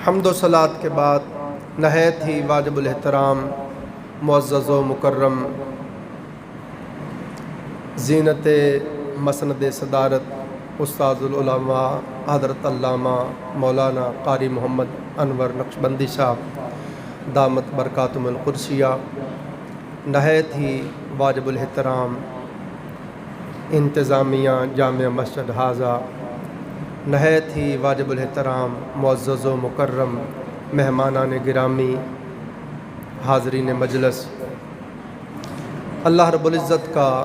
حمد و صلات کے بعد نہایت ہی واجب الاحترام معزز و مکرم زینت مسند صدارت استاد العلماء حضرت علامہ مولانا قاری محمد انور نقشبندی صاحب دامت برکاتہم القدسیہ، نہایت ہی واجب الاحترام انتظامیہ جامع مسجد حاضہ، نہایت ہی واجب الاحترام معزز و مکرم مہمانان گرامی، حاضرین مجلس، اللہ رب العزت کا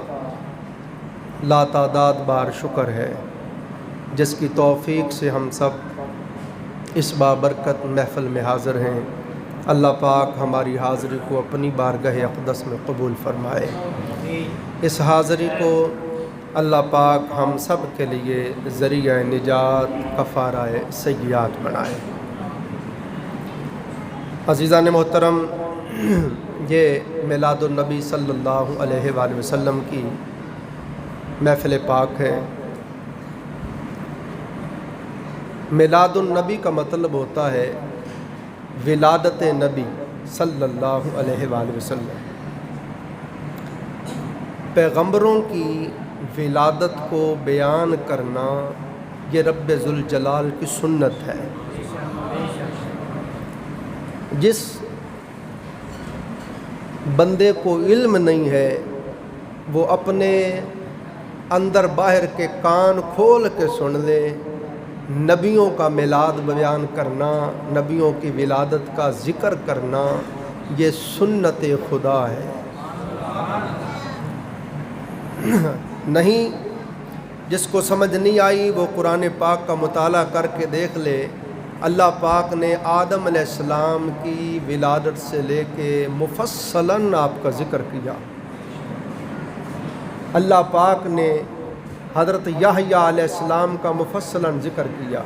لاتعداد بار شکر ہے جس کی توفیق سے ہم سب اس بابرکت محفل میں حاضر ہیں۔ اللہ پاک ہماری حاضری کو اپنی بارگاہ اقدس میں قبول فرمائے۔ اس حاضری کو اللہ پاک ہم سب کے لیے ذریعہ نجات کفارہ سیئات بنائے۔ عزیزان محترم، یہ میلاد النبی صلی اللہ علیہ وآلہ وسلم کی محفل پاک ہے۔ میلاد النبی کا مطلب ہوتا ہے ولادت نبی صلی اللہ علیہ وآلہ وسلم۔ پیغمبروں کی ولادت کو بیان کرنا یہ رب ذوالجلال کی سنت ہے۔ جس بندے کو علم نہیں ہے وہ اپنے اندر باہر کے کان کھول کے سن لے۔ نبیوں کا میلاد بیان کرنا، نبیوں کی ولادت کا ذکر کرنا یہ سنت خدا ہے۔ نہیں، جس کو سمجھ نہیں آئی وہ قرآن پاک کا مطالعہ کر کے دیکھ لے۔ اللہ پاک نے آدم علیہ السلام کی ولادت سے لے کے مفصلاً آپ کا ذکر کیا۔ اللہ پاک نے حضرت یحییٰ علیہ السلام کا مفصلاً ذکر کیا۔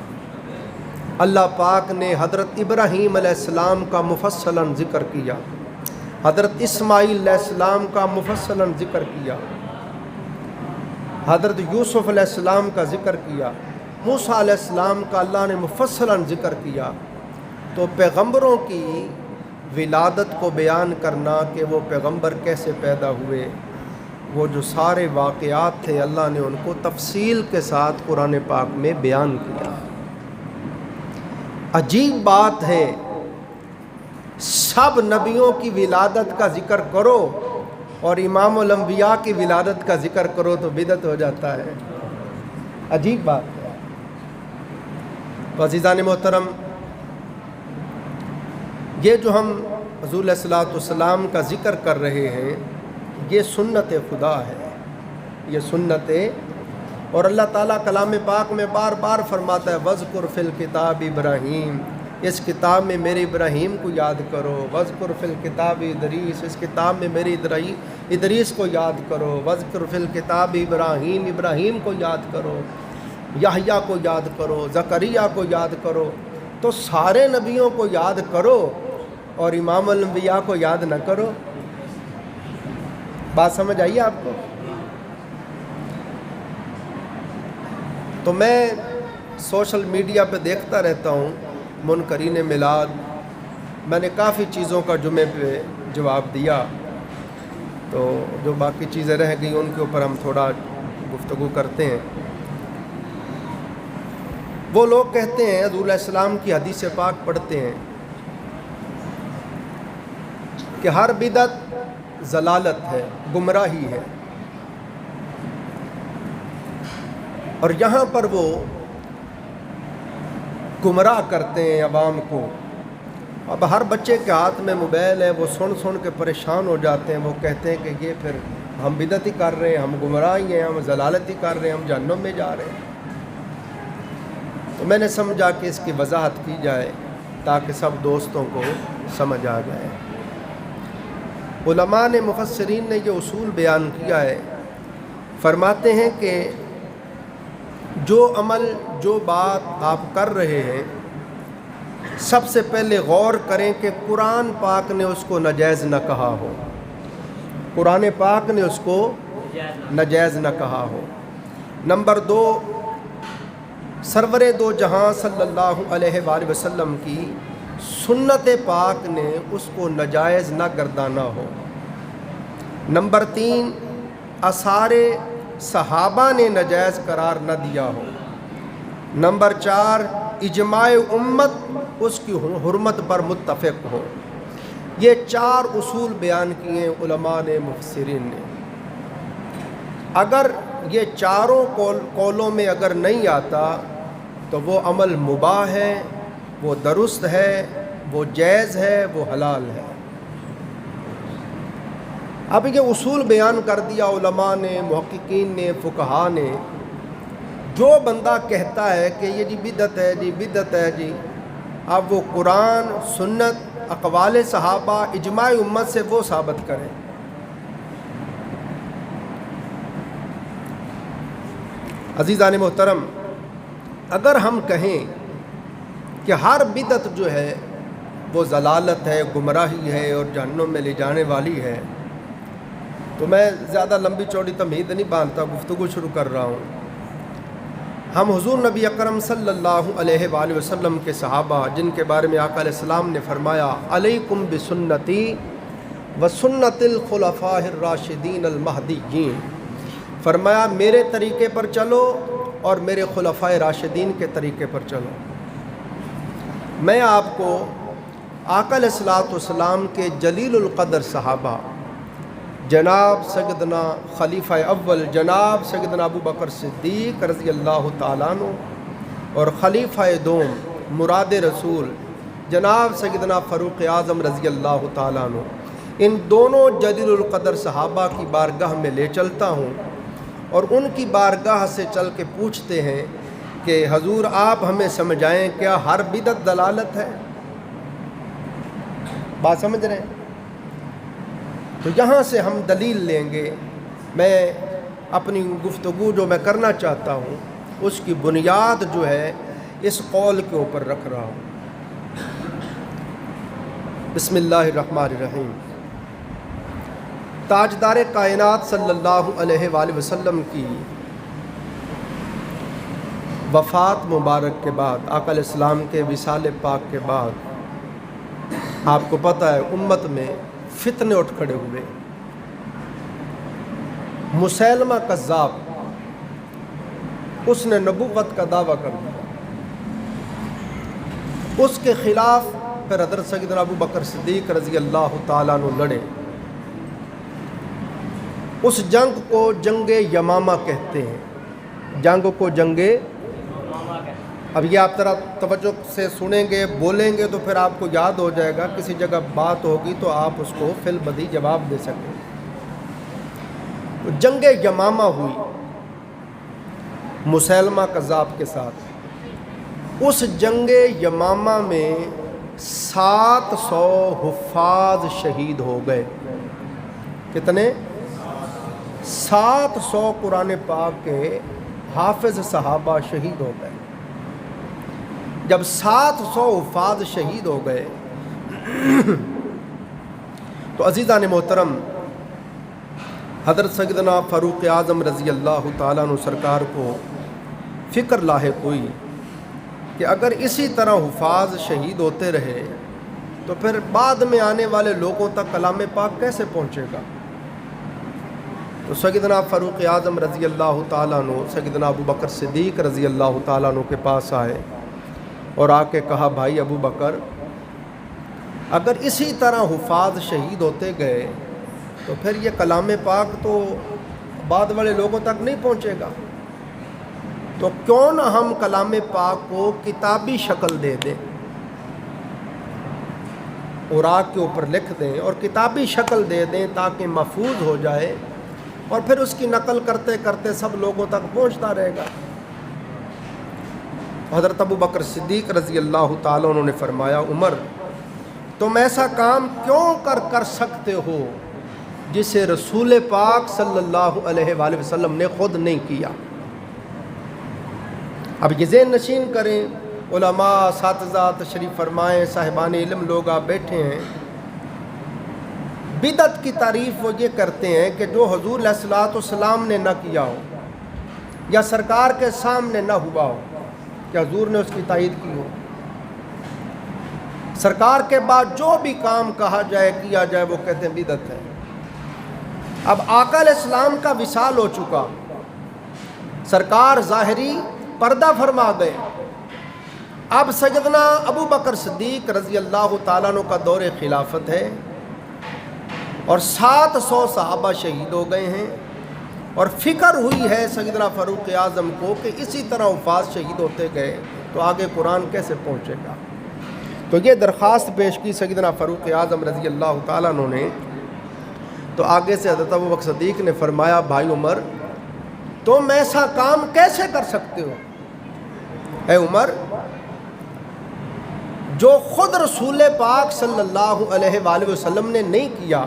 اللہ پاک نے حضرت ابراہیم علیہ السلام کا مفصلاً ذکر کیا۔ حضرت اسماعیل علیہ السلام کا مفصلاً ذکر کیا۔ حضرت یوسف علیہ السلام کا ذکر کیا۔ موسیٰ علیہ السلام کا اللہ نے مفصلاً ذکر کیا۔ تو پیغمبروں کی ولادت کو بیان کرنا کہ وہ پیغمبر کیسے پیدا ہوئے، وہ جو سارے واقعات تھے اللہ نے ان کو تفصیل کے ساتھ قرآن پاک میں بیان کیا۔ عجیب بات ہے، سب نبیوں کی ولادت کا ذکر کرو اور امام الانبیاء کی ولادت کا ذکر کرو تو بدعت ہو جاتا ہے۔ عجیب بات ہے۔ تو عزیزان محترم، یہ جو ہم حضور علیہ الصلوۃ والسلام کا ذکر کر رہے ہیں یہ سنت خدا ہے، یہ سنت، اور اللہ تعالیٰ کلام پاک میں بار بار فرماتا ہے وَاذْكُرْ فِي الْكِتَابِ ابراہیم، اس کتاب میں میرے ابراہیم کو یاد کرو۔ وَاذْكُرْ فِي الْكِتَابِ ادریس، اس کتاب میں میری ادریس کو یاد کرو۔ وَاذْكُرْ فِي الْكِتَابِ ابراہیم، ابراہیم کو یاد کرو، یحییٰ کو یاد کرو، زکریا کو یاد کرو۔ تو سارے نبیوں کو یاد کرو اور امام الانبیاء کو یاد نہ کرو۔ بات سمجھ آئیے آپ کو؟ تو میں سوشل میڈیا پہ دیکھتا رہتا ہوں منکرین میلاد، میں نے کافی چیزوں کا جمعے پہ جواب دیا، تو جو باقی چیزیں رہ گئیں ان کے اوپر ہم تھوڑا گفتگو کرتے ہیں۔ وہ لوگ کہتے ہیں، حضور علیہ السلام کی حدیث پاک پڑھتے ہیں کہ ہر بدعت ضلالت ہے، گمراہی ہے، اور یہاں پر وہ گمراہ کرتے ہیں عوام کو۔ اب ہر بچے کے ہاتھ میں موبائل ہے، وہ سن سن کے پریشان ہو جاتے ہیں، وہ کہتے ہیں کہ یہ پھر ہم بدعت ہی کر رہے ہیں، ہم گمراہی ہیں، ہم ضلالت ہی کر رہے ہیں، ہم جہنم میں جا رہے ہیں۔ تو میں نے سمجھا کہ اس کی وضاحت کی جائے تاکہ سب دوستوں کو سمجھ آ جائے۔ علماء نے، مفسرین نے یہ اصول بیان کیا ہے، فرماتے ہیں کہ جو عمل، جو بات آپ کر رہے ہیں، سب سے پہلے غور کریں کہ قرآن پاک نے اس کو ناجائز نہ کہا ہو، قرآن پاک نے اس کو ناجائز نہ کہا ہو۔ نمبر 2، سرور دو جہاں صلی اللہ علیہ وآلہ وسلم کی سنت پاک نے اس کو ناجائز نہ گردانا ہو۔ نمبر 3، آثار صحابہ نے ناجائز قرار نہ دیا ہو۔ نمبر 4، اجماع امت اس کی حرمت پر متفق ہو۔ یہ 4 اصول بیان کیے علماء نے، مفسرین نے۔ اگر یہ چاروں قولوں میں اگر نہیں آتا تو وہ عمل مباح ہے، وہ درست ہے، وہ جائز ہے، وہ حلال ہے۔ اب یہ اصول بیان کر دیا علماء نے، محققین نے، فقہا نے۔ جو بندہ کہتا ہے کہ یہ جی بدعت ہے، جی بدعت ہے جی، اب وہ قرآن، سنت، اقوال صحابہ، اجماع امت سے وہ ثابت کریں۔ عزیزان محترم، اگر ہم کہیں کہ ہر بدعت جو ہے وہ ضلالت ہے، گمراہی ہے اور جہنم میں لے جانے والی ہے، تو میں زیادہ لمبی چوڑی تمہید نہیں باندھتا، گفتگو شروع کر رہا ہوں۔ ہم حضور نبی اکرم صلی اللہ علیہ وآلہ وسلم کے صحابہ، جن کے بارے میں آقا علیہ السلام نے فرمایا علیکم بسنتی وسنت الخلفاء الراشدین المہدیین، فرمایا میرے طریقے پر چلو اور میرے خلفاء راشدین کے طریقے پر چلو۔ میں آپ کو آقا علیہ السلام کے جلیل القدر صحابہ جناب سیدنا خلیفہ اول جناب سیدنا ابو بکر صدیق رضی اللہ تعالیٰ عنہ اور خلیفہ دوم مراد رسول جناب سیدنا فاروق اعظم رضی اللہ تعالیٰ عنہ، ان دونوں جلیل القدر صحابہ کی بارگاہ میں لے چلتا ہوں اور ان کی بارگاہ سے چل کے پوچھتے ہیں کہ حضور آپ ہمیں سمجھائیں، کیا ہر بدعت دلالت ہے؟ بات سمجھ رہے ہیں؟ تو یہاں سے ہم دلیل لیں گے۔ میں اپنی گفتگو جو میں کرنا چاہتا ہوں اس کی بنیاد جو ہے اس قول کے اوپر رکھ رہا ہوں۔ بسم اللہ الرحمن الرحیم۔ تاجدار کائنات صلی اللہ علیہ وآلہ وسلم کی وفات مبارک کے بعد، آقا علیہ السلام کے وصال پاک کے بعد، آپ کو پتہ ہے امت میں فتنے اٹھ کھڑے ہوئے۔ مسیلمہ کذاب، اس نے نبوت کا دعویٰ کر دیا، اس کے خلاف پھر حضرت سیدنا ابو بکر صدیق رضی اللہ تعالیٰ عنہ لڑے۔ اس جنگ کو جنگ یمامہ کہتے ہیں، جنگ کو جنگ، اب یہ آپ ذرا توجہ سے سنیں گے، بولیں گے تو پھر آپ کو یاد ہو جائے گا، کسی جگہ بات ہوگی تو آپ اس کو فی البدیہہ جواب دے سکیں۔ تو جنگ یمامہ ہوئی مسیلمہ کذاب کے ساتھ۔ اس جنگ یمامہ میں 700 حفاظ شہید ہو گئے۔ کتنے؟ 700 قرآن پاک کے حافظ صحابہ شہید ہو گئے۔ جب 700 حفاظ شہید ہو گئے تو عزیزان محترم، حضرت سیدنا فاروق اعظم رضی اللہ تعالیٰ عنہ سرکار کو فکر لاحق ہوئی کہ اگر اسی طرح حفاظ شہید ہوتے رہے تو پھر بعد میں آنے والے لوگوں تک کلام پاک کیسے پہنچے گا؟ تو سیدنا فاروق اعظم رضی اللہ تعالیٰ عنہ سیدنا ابو بکر صدیق رضی اللہ تعالیٰ عنہ کے پاس آئے اور آ کے کہا، بھائی ابو بکر، اگر اسی طرح حفاظ شہید ہوتے گئے تو پھر یہ کلام پاک تو بعد والے لوگوں تک نہیں پہنچے گا، تو کیوں نہ ہم کلام پاک کو کتابی شکل دے دیں، اوراق کے اوپر لکھ دیں اور کتابی شکل دے دیں تاکہ محفوظ ہو جائے اور پھر اس کی نقل کرتے کرتے سب لوگوں تک پہنچتا رہے گا۔ حضرت ابو بکر صدیق رضی اللہ تعالیٰ عنہ نے فرمایا، عمر، تم ایسا کام کیوں کر سکتے ہو جسے رسول پاک صلی اللہ علیہ وآلہ وسلم نے خود نہیں کیا؟ اب یہ ذہن نشین کریں، علماء، اساتذہ تشریف فرمائیں، صاحبان علم لوگ آپ بیٹھے ہیں۔ بدعت کی تعریف وہ یہ کرتے ہیں کہ جو حضور علیہ السلام نے نہ کیا ہو یا سرکار کے سامنے نہ ہوا ہو، کہ حضور نے اس کی تائید کی ہو۔ سرکار کے بعد جو بھی کام کہا جائے کیا جائے وہ کہتے ہیں بدعت ہے۔ اب آقا علیہ السلام کا وصال ہو چکا، سرکار ظاہری پردہ فرما گئے، اب سیدنا ابو بکر صدیق رضی اللہ تعالیٰ عنہ کا دور خلافت ہے اور 700 صحابہ شہید ہو گئے ہیں، اور فکر ہوئی ہے سیدنا فاروق اعظم کو کہ اسی طرح وفات شہید ہوتے گئے تو آگے قرآن کیسے پہنچے گا۔ تو یہ درخواست پیش کی سیدنا فاروق اعظم رضی اللہ تعالیٰ عنہ نے، تو آگے سے حضرت ابو بکر صدیق نے فرمایا بھائی عمر تم ایسا کام کیسے کر سکتے ہو؟ اے عمر، جو خود رسول پاک صلی اللہ علیہ وآلہ وسلم نے نہیں کیا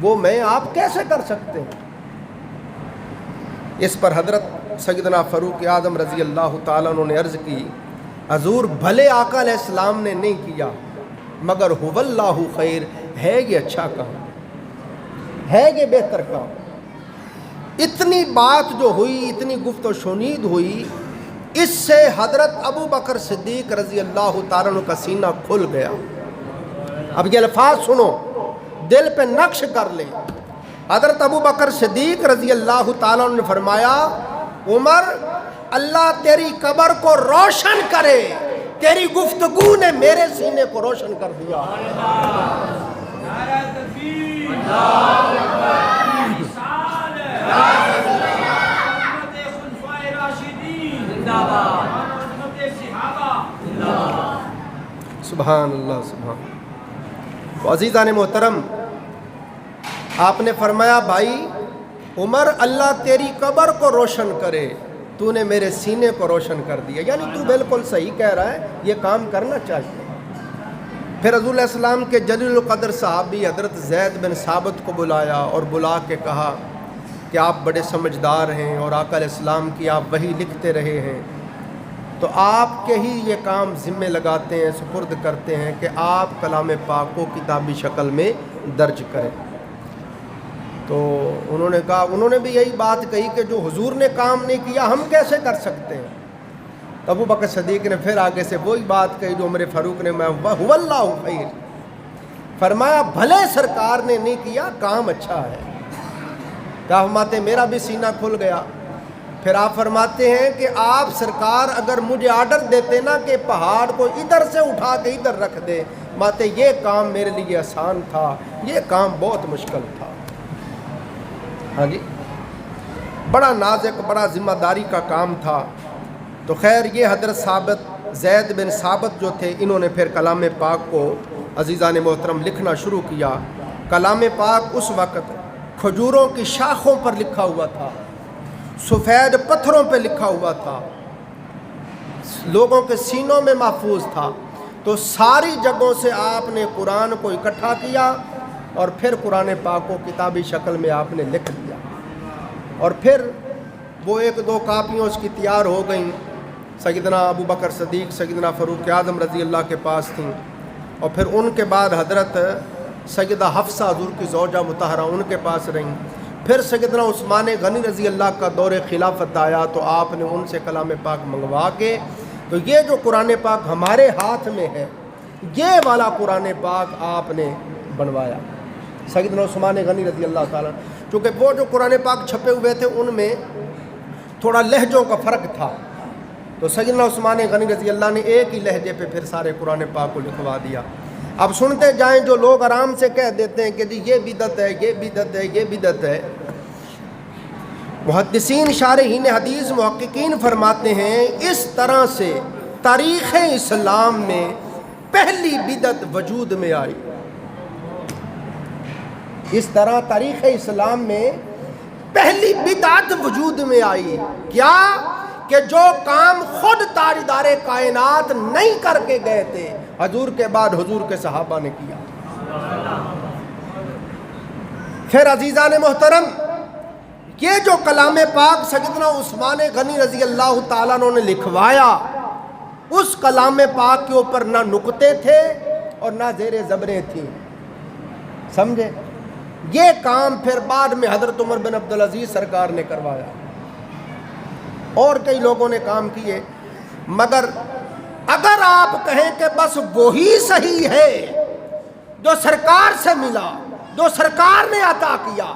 وہ میں آپ کیسے کر سکتے ہیں؟ اس پر حضرت سیدنا فاروق اعظم رضی اللہ تعالیٰ عنہ نے عرض کی حضور بھلے آقا علیہ السلام نے نہیں کیا مگر هو اللہ خیر، ہے یہ اچھا کام، ہے یہ بہتر کام۔ اتنی بات جو ہوئی، اتنی گفت و شنید ہوئی، اس سے حضرت ابو بکر صدیق رضی اللہ تعالیٰ عنہ کا سینہ کھل گیا۔ اب یہ الفاظ سنو، دل پہ نقش کر لیں۔ حضرت ابو بکر صدیق رضی اللہ تعالیٰ عنہ نے فرمایا عمر اللہ تیری قبر کو روشن کرے، تیری گفتگو نے میرے سینے کو روشن کر دیا۔ سبحان اللہ سبحان۔ تو عزیزان محترم، آپ نے فرمایا بھائی عمر اللہ تیری قبر کو روشن کرے، تو نے میرے سینے کو روشن کر دیا، یعنی تو بالکل صحیح کہہ رہا ہے، یہ کام کرنا چاہیے۔ پھر حضور علیہ السلام کے جلیل القدر صحابی حضرت زید بن ثابت کو بلایا اور بلا کے کہا کہ آپ بڑے سمجھدار ہیں اور آقا علیہ السلام کی آپ وحی لکھتے رہے ہیں، تو آپ کے ہی یہ کام ذمے لگاتے ہیں، سپرد کرتے ہیں کہ آپ کلام پاک کو کتابی شکل میں درج کریں۔ تو انہوں نے کہا، انہوں نے بھی یہی بات کہی کہ جو حضور نے کام نہیں کیا ہم کیسے کر سکتے ہیں؟ تو ابو بکر صدیق نے پھر آگے سے وہی بات کہی جو عمر فاروق نے، میں هو اللہ خیر، فرمایا بھلے سرکار نے نہیں کیا کام اچھا ہے۔ کہا فرماتے میرا بھی سینہ کھل گیا۔ پھر آپ فرماتے ہیں کہ آپ سرکار اگر مجھے آرڈر دیتے نا کہ پہاڑ کو ادھر سے اٹھا کے ادھر رکھ دے، ماتے یہ کام میرے لیے آسان تھا، یہ کام بہت مشکل تھا۔ ہاں جی، بڑا نازک، بڑا ذمہ داری کا کام تھا۔ تو خیر یہ حضرت زید بن ثابت جو تھے، انہوں نے پھر کلام پاک کو عزیزان محترم لکھنا شروع کیا۔ کلام پاک اس وقت کھجوروں کی شاخوں پر لکھا ہوا تھا، سفید پتھروں پہ لکھا ہوا تھا، لوگوں کے سینوں میں محفوظ تھا۔ تو ساری جگہوں سے آپ نے قرآن کو اکٹھا کیا اور پھر قرآن پاک کو کتابی شکل میں آپ نے لکھ دیا، اور پھر وہ 1-2 کاپیاں اس کی تیار ہو گئیں، سیدنا ابو بکر صدیق سیدنا فاروق اعظم رضی اللہ کے پاس تھیں، اور پھر ان کے بعد حضرت سیدہ حفصہ حضور کی زوجہ مطہرہ ان کے پاس رہیں۔ پھر سیدنا عثمان غنی رضی اللہ کا دور خلافت آیا تو آپ نے ان سے کلام پاک منگوا کے، تو یہ جو قرآن پاک ہمارے ہاتھ میں ہے یہ والا قرآن پاک آپ نے بنوایا سیدنا عثمان غنی رضی اللہ تعالیٰ، چونکہ وہ جو قرآن پاک چھپے ہوئے تھے ان میں تھوڑا لہجوں کا فرق تھا، تو سیدنا عثمان غنی رضی اللہ نے ایک ہی لہجے پہ پھر سارے قرآن پاک کو لکھوا دیا۔ اب سنتے جائیں، جو لوگ آرام سے کہہ دیتے ہیں کہ جی یہ بدعت ہے، یہ بدعت ہے، یہ بدعت ہے، محدثین شارحین حدیث محققین فرماتے ہیں اس طرح سے تاریخ اسلام میں پہلی بدعت وجود میں آئی۔ اس طرح تاریخ اسلام میں پہلی بدعت وجود میں آئی، کیا کہ جو کام خود تاجدار کائنات نہیں کر کے گئے تھے، حضور کے بعد حضور کے صحابہ نے کیا۔ پھر عزیزان محترم، یہ جو کلام پاک سیدنا عثمان غنی رضی اللہ تعالیٰ عنہ نے لکھوایا، اس کلام پاک کے اوپر نہ نقطے تھے اور نہ زیر زبریں تھیں، سمجھے؟ یہ کام پھر بعد میں حضرت عمر بن عبدالعزیز سرکار نے کروایا، اور کئی لوگوں نے کام کیے۔ مگر اگر آپ کہیں کہ بس وہی صحیح ہے جو سرکار سے ملا، جو سرکار نے عطا کیا،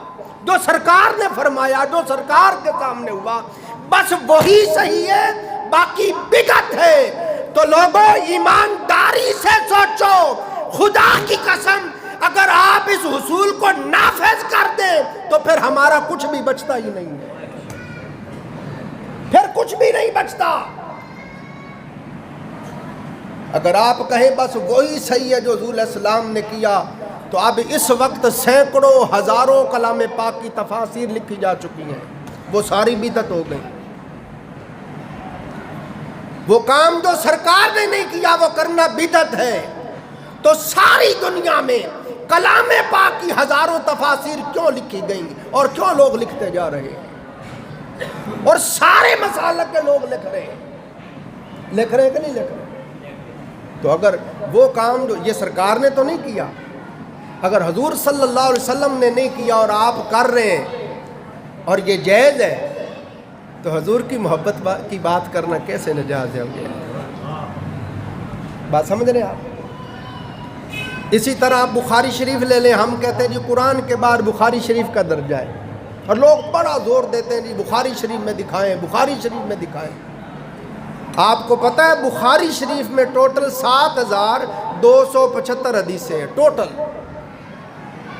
جو سرکار نے فرمایا، جو سرکار کے سامنے ہوا، بس وہی صحیح ہے، باقی بدعت ہے، تو لوگوں ایمانداری سے سوچو، خدا کی قسم اگر آپ اس حصول کو نافذ کر دیں تو پھر ہمارا کچھ بھی بچتا ہی نہیں ہے، پھر کچھ بھی نہیں بچتا۔ اگر آپ کہیں بس وہی صحیح ہے جو حضور علیہ السلام نے کیا، تو اب اس وقت سینکڑوں ہزاروں کلام پاک کی تفاسیر لکھی جا چکی ہیں، وہ ساری بدعت ہو گئی۔ وہ کام جو سرکار نے نہیں کیا وہ کرنا بدعت ہے، تو ساری دنیا میں کلام پاک کی ہزاروں تفاسیر کیوں لکھی گئیں اور کیوں لوگ لکھتے جا رہے ہیں، اور سارے مسالک کے لوگ لکھ رہے ہیں کہ نہیں لکھ رہے؟ تو اگر وہ کام جو یہ سرکار نے تو نہیں کیا، اگر حضور صلی اللہ علیہ وسلم نے نہیں کیا اور آپ کر رہے ہیں اور یہ جائز ہے، تو حضور کی محبت کی بات کرنا کیسے ناجائز ہے؟ بات سمجھ رہے ہیں آپ؟ اسی طرح آپ بخاری شریف لے لیں، ہم کہتے ہیں جی قرآن کے بعد بخاری شریف کا درجہ ہے، اور لوگ بڑا زور دیتے ہیں جی بخاری شریف میں دکھائیں، بخاری شریف میں دکھائیں۔ آپ کو پتہ ہے بخاری شریف میں ٹوٹل 7275 حدیثیں ہیں ٹوٹل،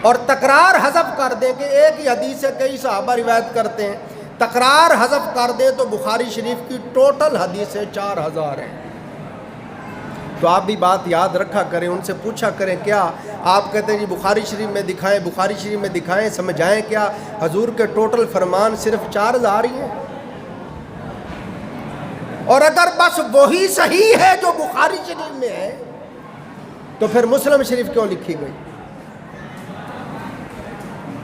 اور تکرار حذف کر دیں کہ ایک ہی حدیث سے کئی صحابہ روایت کرتے ہیں، تکرار حذف کر دیں تو بخاری شریف کی ٹوٹل حدیثیں 4000 ہیں۔ تو آپ بھی بات یاد رکھا کریں، ان سے پوچھا کریں کیا آپ کہتے ہیں جی بخاری شریف میں دکھائیں، بخاری شریف میں دکھائیں، سمجھائیں کیا حضور کے ٹوٹل فرمان صرف 4000 ہی ہیں؟ اور اگر بس وہی صحیح ہے جو بخاری شریف میں ہے تو پھر مسلم شریف کیوں لکھی گئی؟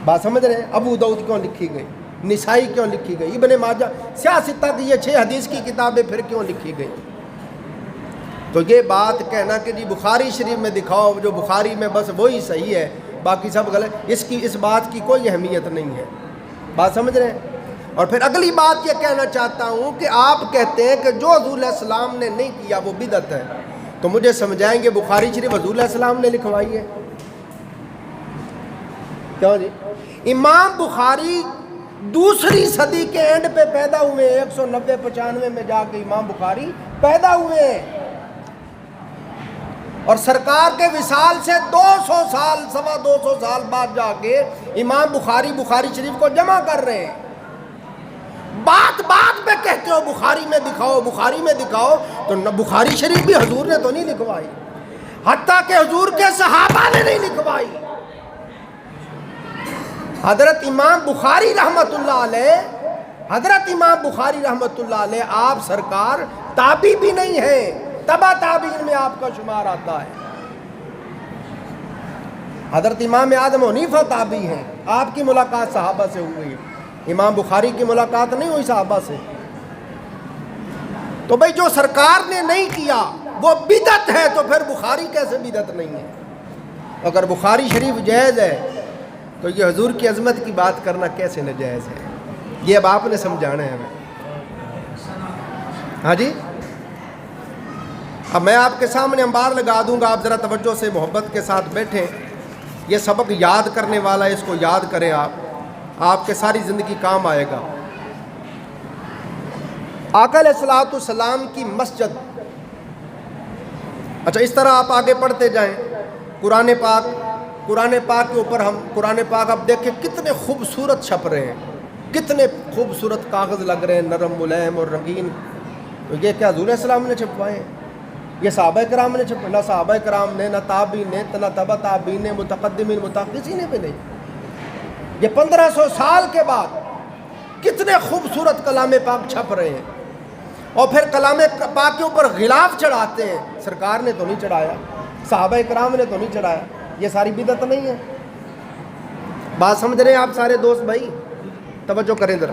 بات سمجھ رہے ہیں؟ ابو داؤد کیوں لکھی گئی؟ نسائی کیوں لکھی گئی؟ ابن ماجہ، سیاستہ کی یہ 6 حدیث کی کتابیں پھر کیوں لکھی گئی؟ تو یہ بات کہنا کہ جی بخاری شریف میں دکھاؤ، جو بخاری میں بس وہی صحیح ہے باقی سب غلط، اس بات کی کوئی اہمیت نہیں ہے۔ بات سمجھ رہے ہیں؟ اور پھر اگلی بات یہ کہنا چاہتا ہوں کہ آپ کہتے ہیں کہ جو حضور علیہ السلام نے نہیں کیا وہ بدعت ہے، تو مجھے سمجھائیں گے بخاری شریف حضور علیہ السلام نے لکھوائی ہے؟ کیوں جی؟ امام بخاری دوسری صدی کے اینڈ پہ پیدا ہوئے، 190-95 میں جا کے امام بخاری پیدا ہوئے ہیں، اور سرکار کے وصال سے 200 سال 250 سال بعد جا کے امام بخاری بخاری شریف کو جمع کر رہے ہیں۔ بات پہ کہتے ہو بخاری میں دکھاؤ، بخاری میں دکھاؤ، تو بخاری شریف بھی حضور نے تو نہیں لکھوائی، حتیٰ کہ حضور کے صحابہ نے نہیں لکھوائی۔ حضرت امام بخاری رحمت اللہ علیہ آپ سرکار تابعی بھی نہیں ہیں، تبع تابعین میں آپ کا شمار آتا ہے۔ حضرت امام اعظم حنیفہ تابعی ہیں، آپ کی ملاقات صحابہ سے ہوئی ہے، امام بخاری کی ملاقات نہیں ہوئی صحابہ سے۔ تو بھئی جو سرکار نے نہیں کیا وہ بدعت ہے، تو پھر بخاری کیسے بدعت نہیں ہے؟ اگر بخاری شریف جائز ہے تو یہ حضور کی عظمت کی بات کرنا کیسے ناجائز ہے؟ یہ اب آپ نے سمجھانا ہے ہمیں۔ ہاں جی، اب میں آپ کے سامنے انبار لگا دوں گا، آپ ذرا توجہ سے محبت کے ساتھ بیٹھیں، یہ سبق یاد کرنے والا ہے، اس کو یاد کریں، آپ کے ساری زندگی کام آئے گا۔ آقا علیہ الصلوۃ والسلام کی مسجد، اچھا اس طرح آپ آگے پڑھتے جائیں، قرآن پاک کے اوپر ہم قرآن پاک اب دیکھیں کتنے خوبصورت چھپ رہے ہیں، کتنے خوبصورت کاغذ لگ رہے ہیں، نرم ملائم اور رنگین۔ تو یہ کیا حضور علیہ السلام نے چھپوائے ہیں؟ یہ صحابہ کرام نے چھپوائے؟ نہ صحابہ کرام نے، نہ تابعین نے، نہ تبع تابعین نے، متقدمین متاخرین نے بھی نہیں۔ یہ 1500 سال کے بعد کتنے خوبصورت کلام پاک چھپ رہے ہیں، اور پھر کلام پاک کے اوپر غلاف چڑھاتے ہیں۔ سرکار نے تو نہیں چڑھایا، صحابہ کرام نے تو نہیں چڑھایا، یہ ساری بدعت نہیں ہے؟ بات سمجھ رہے ہیں آپ سارے دوست بھائی؟ توجہ کریں ذرا۔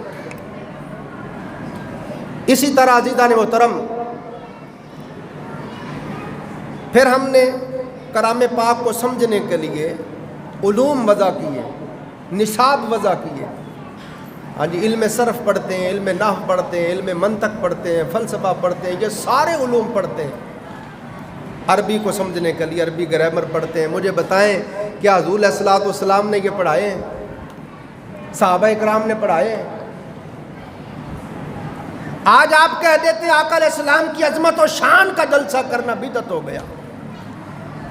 اسی طرح عزیزان محترم، پھر ہم نے کلام پاک کو سمجھنے کے لیے علوم وضع کیے، نصاب وضع کیے۔ ہاں جی، علم صرف پڑھتے ہیں، علم نحو پڑھتے ہیں، علم منطق پڑھتے ہیں، فلسفہ پڑھتے ہیں، یہ سارے علوم پڑھتے ہیں عربی کو سمجھنے کے لیے، عربی گرامر پڑھتے ہیں۔ مجھے بتائیں کیا حضور علیہ الصلوۃ والسلام نے یہ پڑھائے ہیں؟ صحابہ اکرام نے پڑھائے ہیں؟ آج آپ کہہ دیتے ہیں آقا علیہ السلام کی عظمت و شان کا جلسہ کرنا بدعت ہو گیا،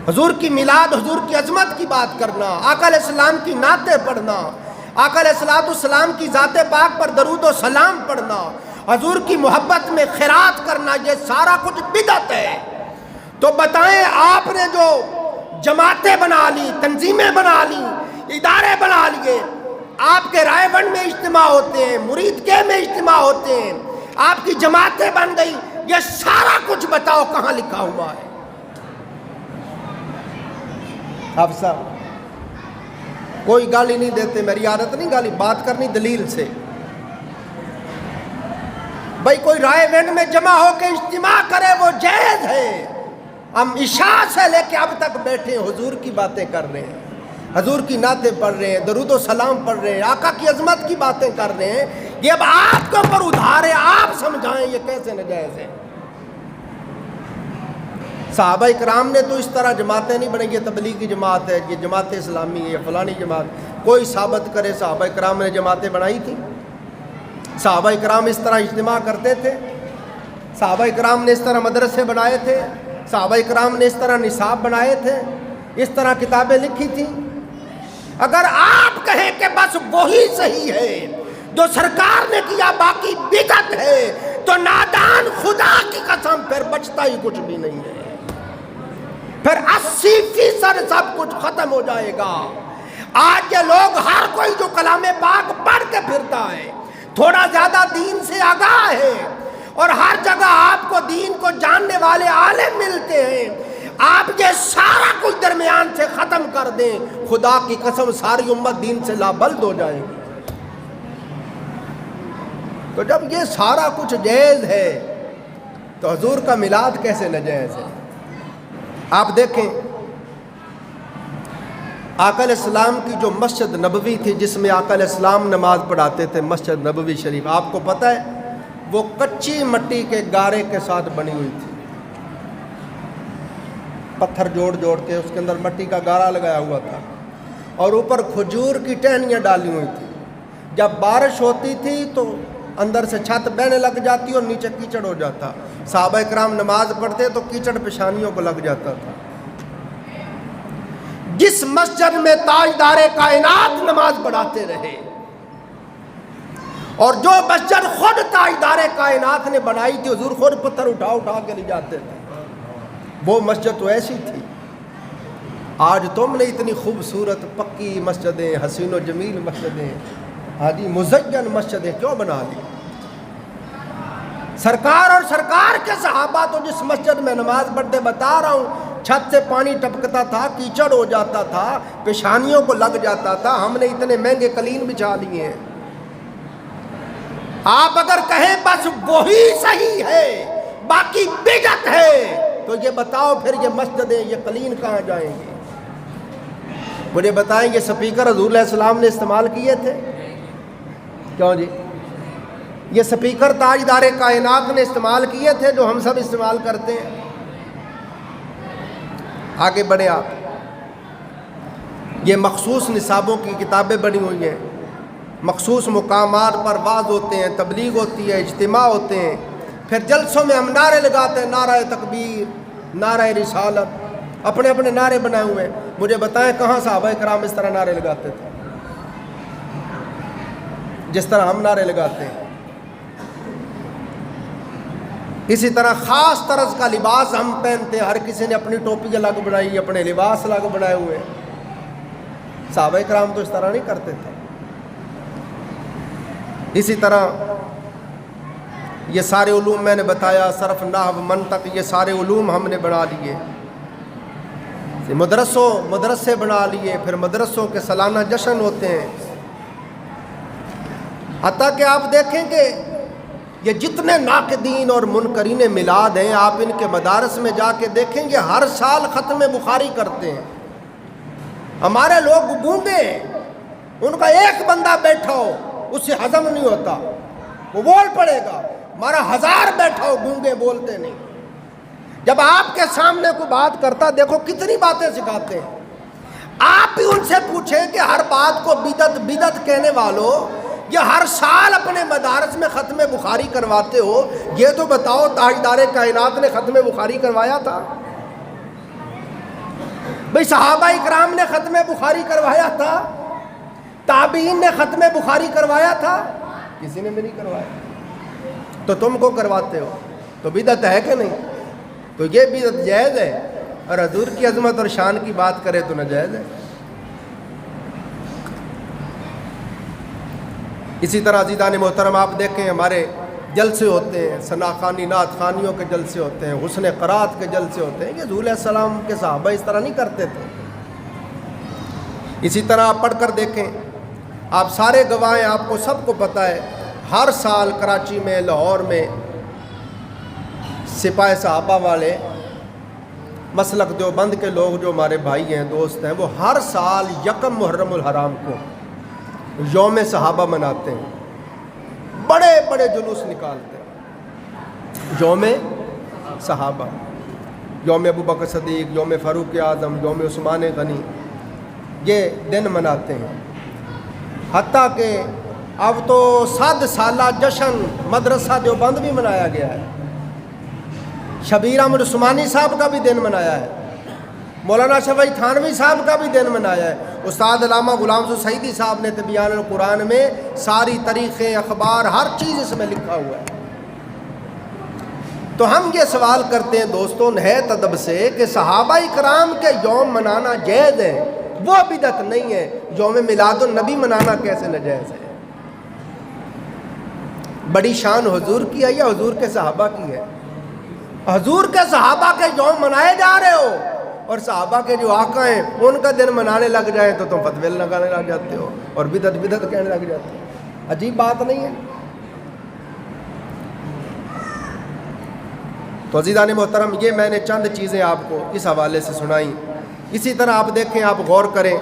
حضور کی میلاد، حضور کی عظمت کی بات کرنا، آقا علیہ السلام کی نعتیں پڑھنا، آقا علیہ الصلوۃ والسلام کی ذات پاک پر درود و سلام پڑھنا، حضور کی محبت میں خیرات کرنا، یہ سارا کچھ بدعت ہے۔ تو بتائیں آپ نے جو جماعتیں بنا لی، تنظیمیں بنا لی، ادارے بنا لیے، آپ کے رائے بند میں اجتماع ہوتے ہیں، مرید کے میں اجتماع ہوتے ہیں، آپ کی جماعتیں بن گئی، یہ سارا کچھ بتاؤ کہاں لکھا ہوا ہے؟ آپ صاحب کوئی گالی نہیں دیتے، میری عادت نہیں گالی، بات کرنی دلیل سے۔ بھائی کوئی رائے بند میں جمع ہو کے اجتماع کرے وہ جائز ہے، ہم عشاء سے لے کے اب تک بیٹھے ہیں، حضور کی باتیں کر رہے ہیں، حضور کی نعتیں پڑھ رہے ہیں، درود و سلام پڑھ رہے ہیں، آقا کی عظمت کی باتیں کر رہے ہیں، یہ اب آپ کے اوپر ادھار ہے، آپ سمجھائیں یہ کیسے ناجائز ہے۔ صحابہ اکرام نے تو اس طرح جماعتیں نہیں بنائی، یہ تبلیغی جماعت ہے، یہ جماعت اسلامی ہے، یہ فلانی جماعت، کوئی ثابت کرے صحابہ اکرام نے جماعتیں بنائی تھی؟ صحابہ اکرام اس طرح اجتماع کرتے تھے؟ صحابہ اکرام نے اس طرح مدرسے بنائے تھے؟ صحابہ اکرام نے اس طرح نصاب بنائے تھے؟ اس طرح کتابیں لکھی تھیں؟ اگر آپ کہیں کہ بس وہی صحیح ہے جو سرکار نے کیا باقی بدعت ہے تو نادان خدا کی قسم پھر بچتا ہی کچھ بھی نہیں ہے، پھر 80% سب کچھ ختم ہو جائے گا۔ آج یہ لوگ ہر کوئی جو کلام پاک پڑھ کے پھرتا ہے، تھوڑا زیادہ دین سے آگاہ ہے، اور ہر جگہ آپ کو دین کو جاننے والے عالم ملتے ہیں، آپ یہ سارا کچھ درمیان سے ختم کر دیں، خدا کی قسم ساری امت دین سے لابلد ہو جائے گی۔ تو جب یہ سارا کچھ جائز ہے تو حضور کا میلاد کیسے ناجائز ہے؟ آپ دیکھیں آقا علیہ السلام کی جو مسجد نبوی تھی جس میں آقا علیہ السلام نماز پڑھاتے تھے، مسجد نبوی شریف، آپ کو پتہ ہے وہ کچی مٹی کے گارے کے ساتھ بنی ہوئی تھی، پتھر جوڑ جوڑ کے اس کے اندر مٹی کا گارا لگایا ہوا تھا، اور اوپر کھجور کی ٹہنیاں ڈالی ہوئی تھی۔ جب بارش ہوتی تھی تو اندر سے چھت بہنے لگ جاتی اور نیچے کیچڑ ہو جاتا، صحابہ اکرام نماز پڑھتے تو کیچڑ پیشانیوں کو لگ جاتا تھا۔ جس مسجد میں تاجدار کائنات نماز پڑھاتے رہے، اور جو مسجد خود تاجدار کائنات نے بنائی تھی، حضور خود پتھر اٹھا اٹھا کے لے جاتے تھے، وہ مسجد تو ایسی تھی۔ آج تم نے اتنی خوبصورت پکی مسجدیں، حسین و جمیل مسجدیں، حاجی مزین مسجدیں کیوں بنا لی؟ سرکار اور سرکار کے صحابہ تو جس مسجد میں نماز پڑھتے، بتا رہا ہوں، چھت سے پانی ٹپکتا تھا، کیچڑ ہو جاتا تھا، پیشانیوں کو لگ جاتا تھا، ہم نے اتنے مہنگے قلین بچھا لیے ہیں۔ آپ اگر کہیں بس وہی صحیح ہے باقی بدعت ہے تو یہ بتاؤ پھر یہ مسجدیں، یہ قلین کہاں جائیں گے؟ مجھے بتائیں یہ سپیکر حضور علیہ السلام نے استعمال کیے تھے؟ کیوں جی؟ یہ سپیکر تاجدار کائنات نے استعمال کیے تھے جو ہم سب استعمال کرتے ہیں؟ آگے بڑھے آپ، یہ مخصوص نصابوں کی کتابیں بنی ہوئی ہیں، مخصوص مقامات پر واعظ ہوتے ہیں، تبلیغ ہوتی ہے، اجتماع ہوتے ہیں، پھر جلسوں میں ہم نعرے لگاتے ہیں، نعرہ تکبیر، نعرہ رسالت، اپنے اپنے نعرے بنائے ہوئے ہیں۔ مجھے بتائیں کہاں صحابہ کرام اس طرح نعرے لگاتے تھے جس طرح ہم نعرے لگاتے ہیں؟ اسی طرح خاص طرز کا لباس ہم پہنتے ہیں، ہر کسی نے اپنی ٹوپی الگ بنائی، اپنے لباس الگ بنائے ہوئے ہیں۔ صحابہ کرام تو اس طرح نہیں کرتے تھے۔ اسی طرح یہ سارے علوم میں نے بتایا، صرف، نحو، منطق، یہ سارے علوم ہم نے بنا لیے، مدرسے بنا لیے، پھر مدرسوں کے سالانہ جشن ہوتے ہیں، حتیٰ کہ آپ دیکھیں کہ یہ جتنے ناقدین اور منکرین میلاد ہیں، آپ ان کے مدارس میں جا کے دیکھیں گے ہر سال ختم بخاری کرتے ہیں۔ ہمارے لوگ گونگے ہیں، ان کا ایک بندہ بیٹھا ہو اس سے ہضم نہیں ہوتا، وہ بول پڑے گا، ہمارا 1000 بیٹھا ہو گونگے بولتے نہیں۔ جب آپ کے سامنے کوئی بات کرتا دیکھو کتنی باتیں سکھاتے ہیں، آپ بھی ان سے پوچھیں کہ ہر بات کو بدعت بدعت کہنے والوں، یہ ہر سال اپنے مدارس میں ختم بخاری کرواتے ہو، یہ تو بتاؤ تاجدار کائنات نے ختم بخاری کروایا تھا؟ بھئی صحابہ اکرام نے ختم بخاری کروایا تھا؟ تابعین نے ختم بخاری کروایا تھا؟ کسی نے بھی نہیں کروایا، تو تم کو کرواتے ہو، تو بدعت ہے کہ نہیں؟ تو یہ بدعت جائز ہے، اور حضور کی عظمت اور شان کی بات کرے تو ناجائز ہے۔ اسی طرح عزیزان محترم آپ دیکھیں ہمارے جلسے ہوتے ہیں، ثنا خوانی نعت خوانیوں کے جلسے ہوتے ہیں، حسن قرات کے جلسے ہوتے ہیں، یہ حضور علیہ السلام کے صحابہ اس طرح نہیں کرتے تھے۔ اسی طرح آپ پڑھ کر دیکھیں، آپ سارے گواہ ہیں، آپ کو سب کو پتہ ہے، ہر سال کراچی میں، لاہور میں سپاہ صحابہ والے مسلک دیوبند کے لوگ جو ہمارے بھائی ہیں، دوست ہیں، وہ ہر سال یکم محرم الحرام کو یوم صحابہ مناتے ہیں، بڑے بڑے جلوس نکالتے ہیں، یوم صحابہ، یوم ابوبکر صدیق، یوم فاروق اعظم، یوم عثمان غنی، یہ دن مناتے ہیں۔ حتیٰ کہ اب تو 100 سالہ جشن مدرسہ دیوبند بھی منایا گیا ہے، شبیر احمد عثمانی صاحب کا بھی دن منایا ہے، مولانا شفیع تھانوی صاحب کا بھی دن منایا ہے، استاد علامہ غلام رسول سعیدی صاحب نے تبیان القرآن میں ساری تاریخیں، اخبار، ہر چیز اس میں لکھا ہوا ہے۔ تو ہم یہ سوال کرتے ہیں دوستوں نہایت ادب سے کہ صحابہ اکرام کے یوم منانا جائز ہے، وہ بدعت نہیں ہے، یوم میلاد النبی منانا کیسے ناجائز ہے؟ بڑی شان حضور کی ہے یا حضور کے صحابہ کی ہے؟ حضور کے صحابہ کے یوم منائے جا رہے ہو، اور صحابہ کے جو آقا ہیں ان کا دن منانے لگ جائیں تو تم فتوے لگانے لگ جاتے ہو اور بدعت بدعت کہنے لگ جاتے ہو۔ عجیب بات نہیں ہے؟ تو عزیزان محترم، یہ میں نے چند چیزیں آپ کو اس حوالے سے سنائیں۔ اسی طرح آپ دیکھیں، آپ غور کریں،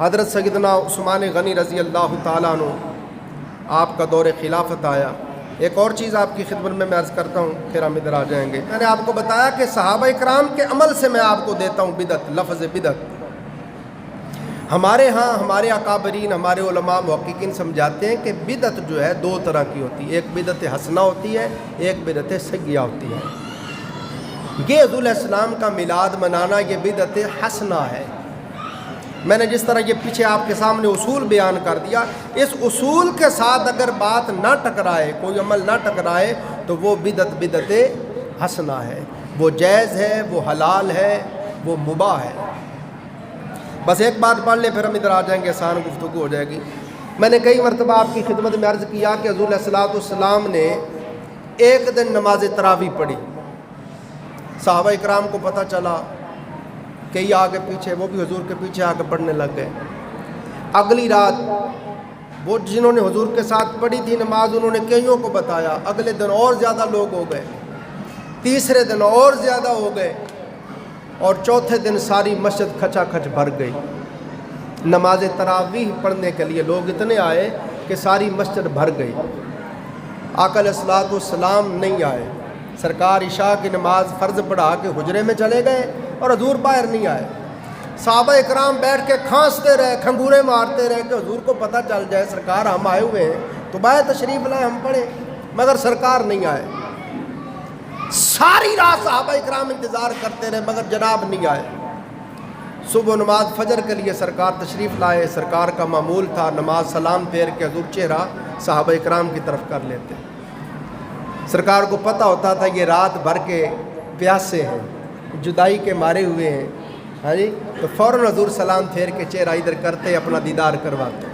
حضرت سیدنا عثمان غنی رضی اللہ تعالیٰ عنہ آپ کا دور خلافت آیا۔ ایک اور چیز آپ کی خدمت میں عرض کرتا ہوں، پھر ہم ادھر آ جائیں گے۔ میں نے آپ کو بتایا کہ صحابہ اکرام کے عمل سے میں آپ کو دیتا ہوں بدعت، لفظ بدعت۔ ہمارے ہاں ہمارے اکابرین، ہمارے علماء محققین سمجھاتے ہیں کہ بدعت جو ہے 2 طرح کی ہوتی ہے، ایک بدعت حسنہ ہوتی ہے، ایک بدعت سیئہ ہوتی ہے۔ یہ حضور علیہ السلام کا میلاد منانا یہ بدعت حسنہ ہے۔ میں نے جس طرح یہ پیچھے آپ کے سامنے اصول بیان کر دیا، اس اصول کے ساتھ اگر بات نہ ٹکرائے، کوئی عمل نہ ٹکرائے، تو وہ بدعت حسنہ ہے، وہ جائز ہے، وہ حلال ہے، وہ مباح ہے۔ بس ایک بات پڑھ لیں پھر ہم ادھر آ جائیں گے، آسان گفتگو ہو جائے گی۔ میں نے کئی مرتبہ آپ کی خدمت میں عرض کیا کہ حضور علیہ السلام نے ایک دن نماز تراویح پڑھی، صحابہ اکرام کو پتہ چلا، کئی آگے پیچھے، وہ بھی حضور کے پیچھے آ کے پڑھنے لگ گئے۔ اگلی رات وہ جنہوں نے حضور کے ساتھ پڑھی تھی نماز، انہوں نے کئیوں کو بتایا، اگلے دن اور زیادہ لوگ ہو گئے، تیسرے دن اور زیادہ ہو گئے، اور چوتھے دن ساری مسجد کھچا کھچ بھر گئی۔ نماز تراویح پڑھنے کے لیے لوگ اتنے آئے کہ ساری مسجد بھر گئی۔ آقا علیہ الصلوۃ والسلام نہیں آئے، سرکار عشاء کی نماز فرض پڑھا کے حجرے میں چلے گئے اور حضور باہر نہیں آئے۔ صحابہ اکرام بیٹھ کے کھانستے رہے، کھنگورے مارتے رہے کہ حضور کو پتہ چل جائے سرکار ہم آئے ہوئے ہیں تو باہر تشریف لائیں، ہم پڑھیں، مگر سرکار نہیں آئے۔ ساری رات صحابہ اکرام انتظار کرتے رہے مگر جناب نہیں آئے۔ صبح نماز فجر کے لیے سرکار تشریف لائے، سرکار کا معمول تھا نماز سلام پھیر کے حضور چہرہ صحابہ اکرام کی طرف کر لیتے۔ سرکار کو پتہ ہوتا تھا یہ رات بھر کے پیاسے ہیں، جدائی کے مارے ہوئے ہیں، ہاں جی، تو فوراً حضور سلام پھیر کے چہرہ ادھر کرتے، اپنا دیدار کرواتے۔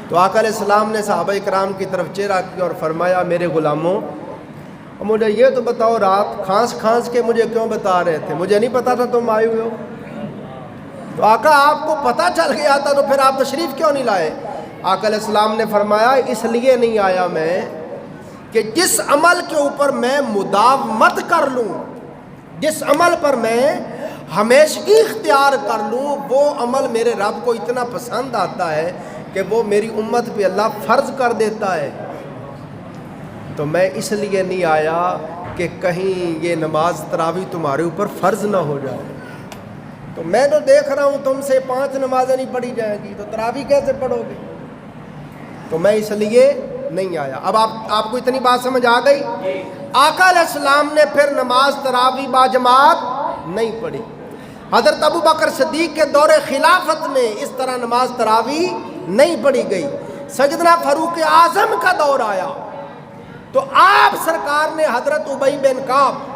تو آقا علیہ السلام نے صحابہ اکرام کی طرف چہرہ کیا اور فرمایا میرے غلاموں، مجھے یہ تو بتاؤ رات کھانس کھانس کے مجھے کیوں بتا رہے تھے؟ مجھے نہیں پتا تھا تم آئے ہوئے ہو۔ تو آقا آپ کو پتہ چل گیا تھا تو پھر آپ تشریف کیوں نہیں لائے؟ آقا علیہ السلام نے فرمایا اس لیے نہیں آیا میں کہ جس عمل کے اوپر میں مداومت کر لوں، جس عمل پر میں ہمیشگی اختیار کر لوں، وہ عمل میرے رب کو اتنا پسند آتا ہے کہ وہ میری امت پہ اللہ فرض کر دیتا ہے، تو میں اس لیے نہیں آیا کہ کہیں یہ نماز تراویح تمہارے اوپر فرض نہ ہو جائے۔ تو میں تو دیکھ رہا ہوں تم سے 5 نمازیں نہیں پڑھی جائیں گی، تو تراویح کیسے پڑھو گے؟ تو میں اس لیے نہیں آیا۔ اب آپ کو اتنی بات سمجھ آ گئی؟ آقا علیہ السلام نے پھر نماز تراویح باجماعت نہیں پڑھی۔ حضرت ابو بکر صدیق کے دور خلافت میں اس طرح نماز تراویح نہیں پڑھی گئی۔ سیدنا فاروق اعظم کا دور آیا تو آپ سرکار نے حضرت ابی بن کعب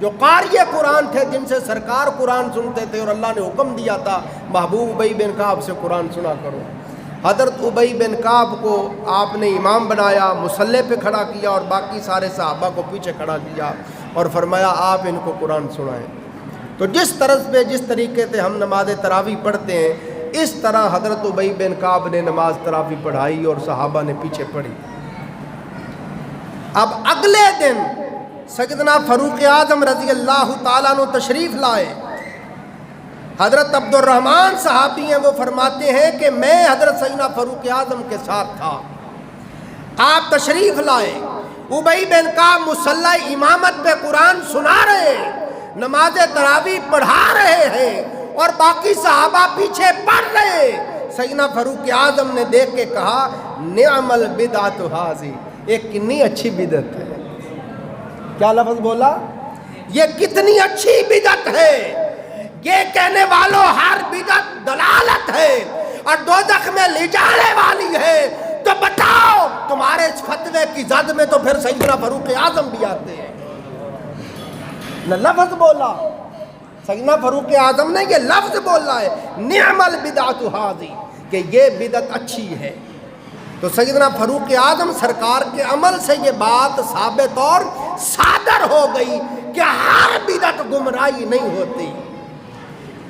جو قاری قرآن تھے، جن سے سرکار قرآن سنتے تھے اور اللہ نے حکم دیا تھا محبوب ابی بن کعب سے قرآن سنا کرو، حضرت ابی بن کعب کو آپ نے امام بنایا، مصلی پہ کھڑا کیا اور باقی سارے صحابہ کو پیچھے کھڑا کیا اور فرمایا آپ ان کو قرآن سنائیں۔ تو جس طرز پہ جس طریقے سے ہم نماز تراویح پڑھتے ہیں، اس طرح حضرت ابی بن کعب نے نماز تراویح پڑھائی اور صحابہ نے پیچھے پڑھی۔ اب اگلے دن سیدنا فاروق اعظم رضی اللہ تعالیٰ عنہ تشریف لائے۔ حضرت عبد الرحمن صحابی ہیں، وہ فرماتے ہیں کہ میں حضرت سیدنا فاروق اعظم کے ساتھ تھا، آپ تشریف لائے، ابی بن کعب مصلی امامت پہ قرآن سنا رہے ہیں، نماز تراویح پڑھا رہے ہیں اور باقی صحابہ پیچھے پڑھ رہے ہیں۔ سیدنا فاروق اعظم نے دیکھ کے کہا نعم البدعۃ ھذہ، یہ کتنی اچھی بدعت ہے۔ کیا لفظ بولا؟ یہ کتنی اچھی بدعت ہے، یہ کہنے والوں ہر بدعت دلالت ہے اور دوزخ میں لے جانے والی ہے۔ تو بتاؤ تمہارے اس فتوے کی زد میں تو پھر سیدنا فاروق اعظم بھی آتے ہیں۔ نہ لفظ بولا، سیدنا فاروق اعظم نے یہ لفظ بولا ہے نعم البدعۃ ھذہ، کہ یہ بدعت اچھی ہے۔ تو سیدنا فاروق اعظم سرکار کے عمل سے یہ بات ثابت اور صادر ہو گئی کہ ہر بدعت گمراہی نہیں ہوتی،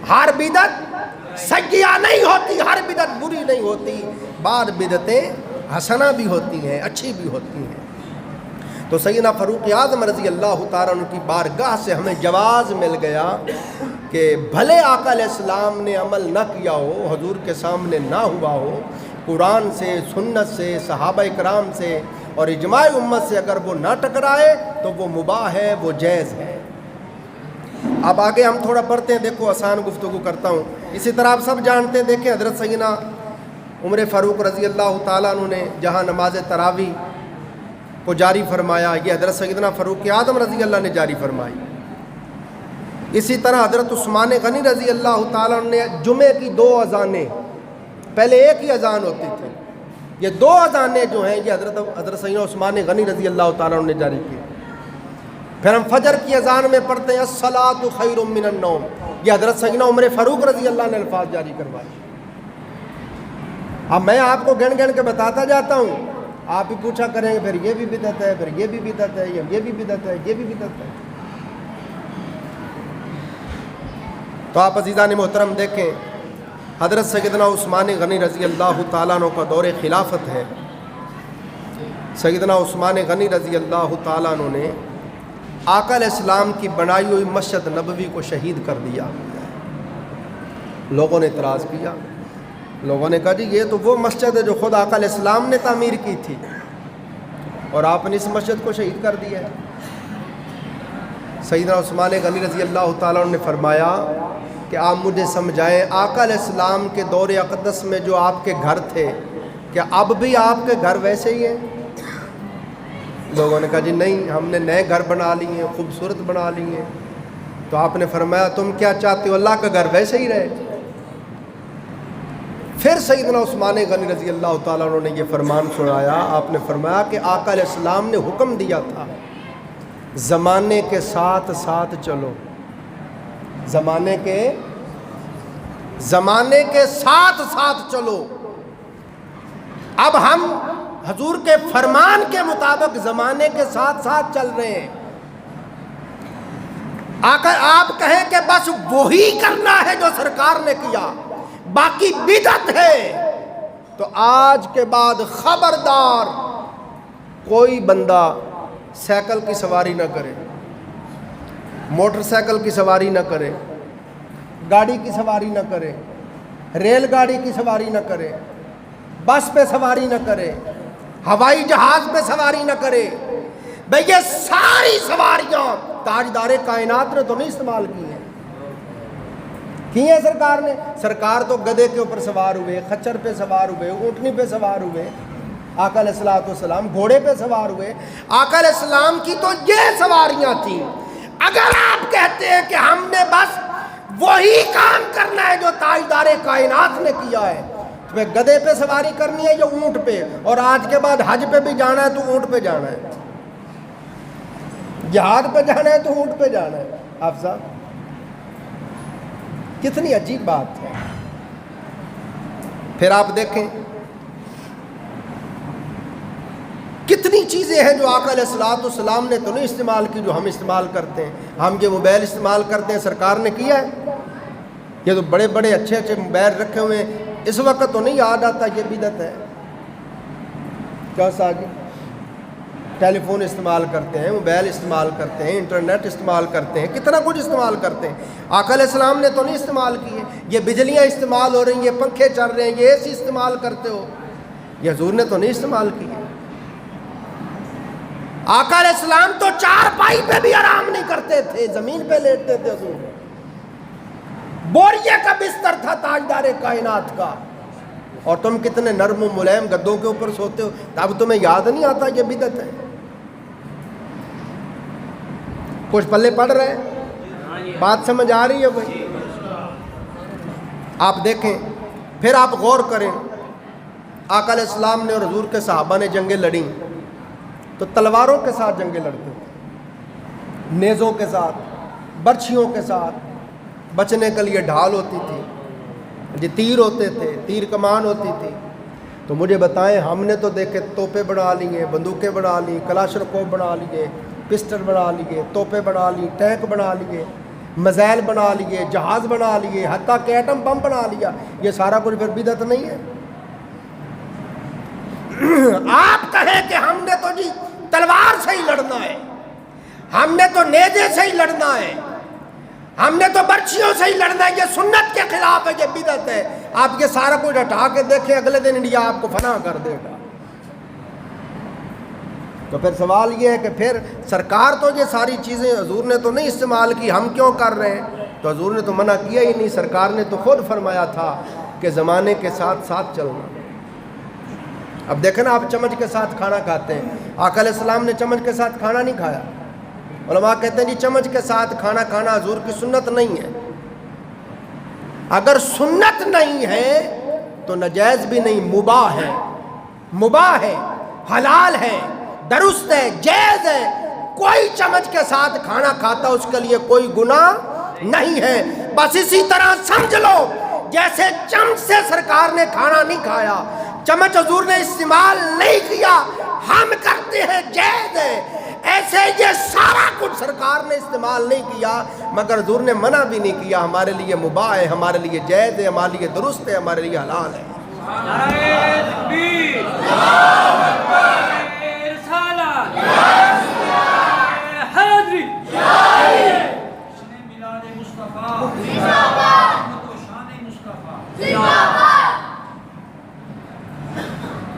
ہر بدعت سیئہ نہیں ہوتی، ہر بدعت بری نہیں ہوتی، بعض بدعتیں حسنہ بھی ہوتی ہیں، اچھی بھی ہوتی ہیں۔ تو سیدنا فاروق اعظم رضی اللہ تعالیٰ عنہ کی بارگاہ سے ہمیں جواز مل گیا کہ بھلے آقا علیہ السلام نے عمل نہ کیا ہو، حضور کے سامنے نہ ہوا ہو، قرآن سے، سنت سے، صحابہ اکرام سے اور اجماع امت سے اگر وہ نہ ٹکرائے تو وہ مباح ہے، وہ جائز ہے۔ اب آگے ہم تھوڑا پڑھتے ہیں، دیکھو آسان گفتگو کرتا ہوں۔ اسی طرح آپ سب جانتے ہیں، دیکھیں حضرت سیدنا عمر فاروق رضی اللہ تعالیٰ عنہ نے جہاں نماز تراویح کو جاری فرمایا، یہ حضرت سیدنا فاروق اعظم رضی اللہ نے جاری فرمائی۔ اسی طرح حضرت عثمان غنی رضی اللہ تعالیٰ عنہ نے جمعے کی 2 اذانیں، پہلے ایک ہی اذان ہوتی تھی، یہ 2 اذانیں جو ہیں یہ حضرت سیدنا عثمان غنی رضی اللہ تعالیٰ عنہ نے جاری کی۔ پھر ہم فجر کی اذان میں پڑھتے ہیں الصلاۃ خیر من النوم، یہ حضرت سیدنا عمر فاروق رضی اللہ نے الفاظ جاری کروائے۔ اب میں آپ کو گن گن کے بتاتا جاتا ہوں، آپ ہی پوچھا کریں گے پھر یہ بھی بدعت ہے، پھر یہ بھی بدعت ہے، یہ بھی بدعت ہے، یہ بھی بدعت ہے۔ تو آپ عزیزان محترم دیکھیں، حضرت سیدنا عثمان غنی رضی اللہ تعالیٰ عنہ کا دور خلافت ہے۔ سیدنا عثمان غنی رضی اللہ تعالیٰ عنہ نے آقا علیہ السلام کی بنائی ہوئی مسجد نبوی کو شہید کر دیا۔ لوگوں نے اعتراض کیا، لوگوں نے کہا جی یہ تو وہ مسجد ہے جو خود آقا علیہ السلام نے تعمیر کی تھی اور آپ نے اس مسجد کو شہید کر دیا ہے۔ سیدنا عثمان غنی رضی اللہ تعالیٰ عنہ نے فرمایا کہ آپ مجھے سمجھائیں، آقا علیہ السلام کے دور اقدس میں جو آپ کے گھر تھے، کیا اب بھی آپ کے گھر ویسے ہی ہیں؟ لوگوں نے کہا جی نہیں، ہم نے نئے گھر بنا لیے ہیں، خوبصورت بنا لیے ہیں۔ تو آپ نے فرمایا تم کیا چاہتے ہو، اللہ کا گھر ویسے ہی رہے؟ پھر سیدنا عثمان غنی رضی اللہ تعالیٰ عنہ نے یہ فرمان سنایا، آپ نے فرمایا کہ آقا علیہ السلام نے حکم دیا تھا زمانے کے ساتھ ساتھ چلو، زمانے کے ساتھ ساتھ چلو۔ اب ہم حضور کے فرمان کے مطابق زمانے کے ساتھ ساتھ چل رہے ہیں۔ آپ کہیں کہ بس وہی کرنا ہے جو سرکار نے کیا، باقی بدعت ہے، تو آج کے بعد خبردار کوئی بندہ سائیکل کی سواری نہ کرے، موٹر سائیکل کی سواری نہ کرے، گاڑی کی سواری نہ کرے، ریل گاڑی کی سواری نہ کرے، بس پہ سواری نہ کرے، ہوائی جہاز پہ سواری نہ کرے. بھئی یہ ساری سواریاں تاجدار کائنات نے تو نہیں استعمال کی ہیں. کی ہیں سرکار نے؟ سرکار تو گدھے کے اوپر سوار ہوئے، خچر پہ سوار ہوئے، اونٹنی پہ سوار ہوئے، آقا علیہ السلام گھوڑے پہ سوار ہوئے. آقا علیہ السلام کی تو یہ سواریاں تھیں. اگر آپ کہتے ہیں کہ ہم نے بس وہی کام کرنا ہے جو تاجدار کائنات نے کیا ہے، تمہیں گدھے پہ سواری کرنی ہے یا اونٹ پہ؟ اور آج کے بعد حج پہ بھی جانا ہے تو اونٹ پہ جانا ہے، جہاد پہ جانا ہے تو اونٹ پہ جانا ہے. آپ صاحب کتنی عجیب بات ہے. پھر آپ دیکھیں کتنی چیزیں ہیں جو آقا علیہ السلام نے تو نہیں استعمال کی جو ہم استعمال کرتے ہیں. ہم یہ موبائل استعمال کرتے ہیں، سرکار نے کیا ہے؟ یہ تو بڑے بڑے اچھے اچھے موبائل رکھے ہوئے ہیں، اس وقت تو نہیں یاد آتا یہ بدعت ہے. کیا ساجی ٹیلی فون استعمال کرتے ہیں، موبائل استعمال کرتے ہیں، انٹرنیٹ استعمال کرتے ہیں، کتنا کچھ استعمال کرتے ہیں. آقا علیہ السلام نے تو نہیں استعمال کیے. یہ بجلیاں استعمال ہو رہی ہیں، یہ پنکھے چل رہے ہیں، یہ اے سی استعمال کرتے ہو، یہ حضور نے تو نہیں استعمال کیے. آقا علیہ السلام تو چارپائی پہ بھی آرام نہیں کرتے تھے، زمین پہ لیٹتے تھے. حضور بوریے کا بستر تھا تاجدار کائنات کا، اور تم کتنے نرم و ملائم گدوں کے اوپر سوتے ہو. اب تمہیں یاد نہیں آتا یہ بدعت ہے؟ کچھ پلے پڑ رہے ہیں؟ بات سمجھ آ رہی ہے بھائی؟ آپ دیکھیں پھر آپ غور کریں، آقا علیہ السلام نے اور حضور کے صحابہ نے جنگیں لڑیں تو تلواروں کے ساتھ جنگیں لڑتے تھے، نیزوں کے ساتھ، برچھیوں کے ساتھ. بچنے کے لیے ڈھال ہوتی تھی، جو تیر ہوتے تھے، تیر کمان ہوتی تھی. تو مجھے بتائیں، ہم نے تو دیکھے توپیں بنا لیے، بندوقیں بنا لی، کلاشنکوف بنا لیے، پسٹل بنا لیے، توپیں بنا لی، ٹینک بنا لیے، میزائل بنا لیے، جہاز بنا لیے، حتیٰ کہ ایٹم بم بنا لیا. یہ سارا کچھ پھر بدعت نہیں ہے؟ آپ کہیں کہ ہم نے تو جی تلوار سے ہی لڑنا ہے، ہم نے تو نیزے سے ہی لڑنا ہے، ہم نے تو برچھیوں سے ہی لڑنا ہے، یہ سنت کے خلاف ہے، یہ بدعت ہے. آپ یہ سارا کچھ ہٹا کے دیکھیں، اگلے دن انڈیا آپ کو فنا کر دے گا. تو پھر سوال یہ ہے کہ پھر سرکار تو یہ ساری چیزیں حضور نے تو نہیں استعمال کی، ہم کیوں کر رہے ہیں؟ تو حضور نے تو منع کیا ہی نہیں. سرکار نے تو خود فرمایا تھا کہ زمانے کے ساتھ ساتھ چلنا. اب دیکھیں نا، آپ چمچ کے ساتھ کھانا کھاتے ہیں، آقا علیہ السلام نے چمچ کے ساتھ کھانا نہیں کھایا. علماء کہتے ہیں جی چمچ کے ساتھ کھانا کھانا حضور کی سنت نہیں ہے. اگر سنت نہیں ہے تو ناجائز بھی نہیں، مباح ہے، مباح ہے، حلال ہے، درست ہے، جائز ہے. کوئی چمچ کے ساتھ کھانا کھاتا اس کے لیے کوئی گناہ نہیں ہے. بس اسی طرح سمجھ لو جیسے چمچ سے سرکار نے کھانا نہیں کھایا، چمچ حضور نے استعمال نہیں کیا، ہم کرتے ہیں جائز ہے، ایسے یہ سارا کچھ سرکار نے استعمال نہیں کیا مگر حضور نے منع بھی نہیں کیا. ہمارے لیے مباح ہے، ہمارے لیے جائز ہے، ہمارے لیے درست ہے، ہمارے لیے حلال ہے.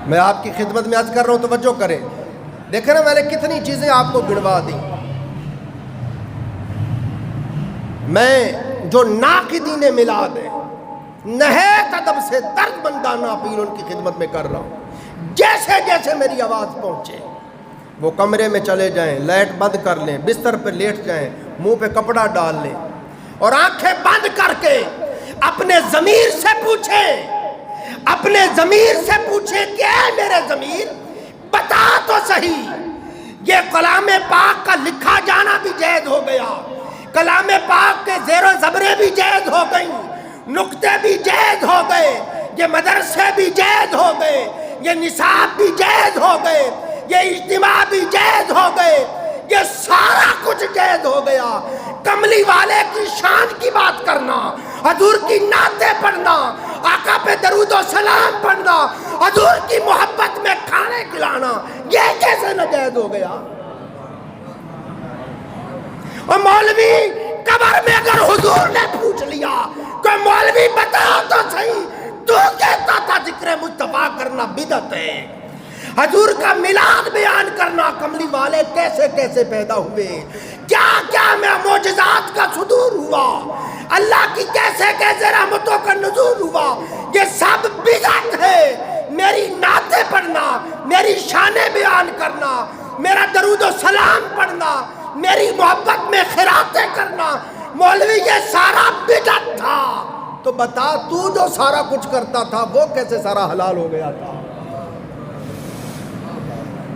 میں آپ کی خدمت میں عرض کر رہا ہوں، توجہ کریں. دیکھیں نا میں نے کتنی چیزیں آپ کو گنوا دی. میں جو ناقدین میلاد ہیں، نہایت ادب سے درد مندانہ اپیل ان کی خدمت میں کر رہا ہوں. جیسے جیسے میری آواز پہنچے وہ کمرے میں چلے جائیں، لائٹ بند کر لیں، بستر پہ لیٹ جائیں، منہ پہ کپڑا ڈال لیں اور آنکھیں بند کر کے اپنے ضمیر سے پوچھیں، اپنے ضمیر سے پوچھیں کہ اے میرے ضمیر بتا تو صحیح، یہ کلام پاک کا لکھا جانا بھی جائز ہو گیا، کلام پاک کے زیر و زبریں بھی جائز ہو گئیں، نقطے بھی جائز ہو گئے، یہ مدرسے بھی جائز ہو گئے، یہ نصاب بھی جائز ہو گئے، یہ اجتماع بھی جائز ہو گئے، یہ سارا کچھ جائز ہو گیا. کملی والے کی شان کی بات کرنا، حضور کی نعتیں پڑھنا، آقا پہ درود و سلام پڑھنا، حضور کی محبت میں کھانے کھلانا، یہ کیسے ناجائز ہو گیا؟ اور مولوی قبر میں اگر حضور نے پوچھ لیا کہ مولوی بتا تو صحیح تو کہتا تھا ذکر مصطفیٰ کرنا بدعت ہے، حضور کا میلاد بیان کرنا، کملی والے کیسے کیسے پیدا ہوئے، کیا کیا معجزات کا صدور ہوا، اللہ کی کیسے کیسے رحمتوں کا نزول ہوا، یہ سب بدعت ہے۔ میری نعتیں پڑھنا، میری شانیں بیان کرنا، میرا درود و سلام پڑھنا، میری محبت میں خیراتیں کرنا، مولوی یہ سارا بدعت تھا۔ تو بتا تو جو سارا کچھ کرتا تھا وہ کیسے سارا حلال ہو گیا تھا؟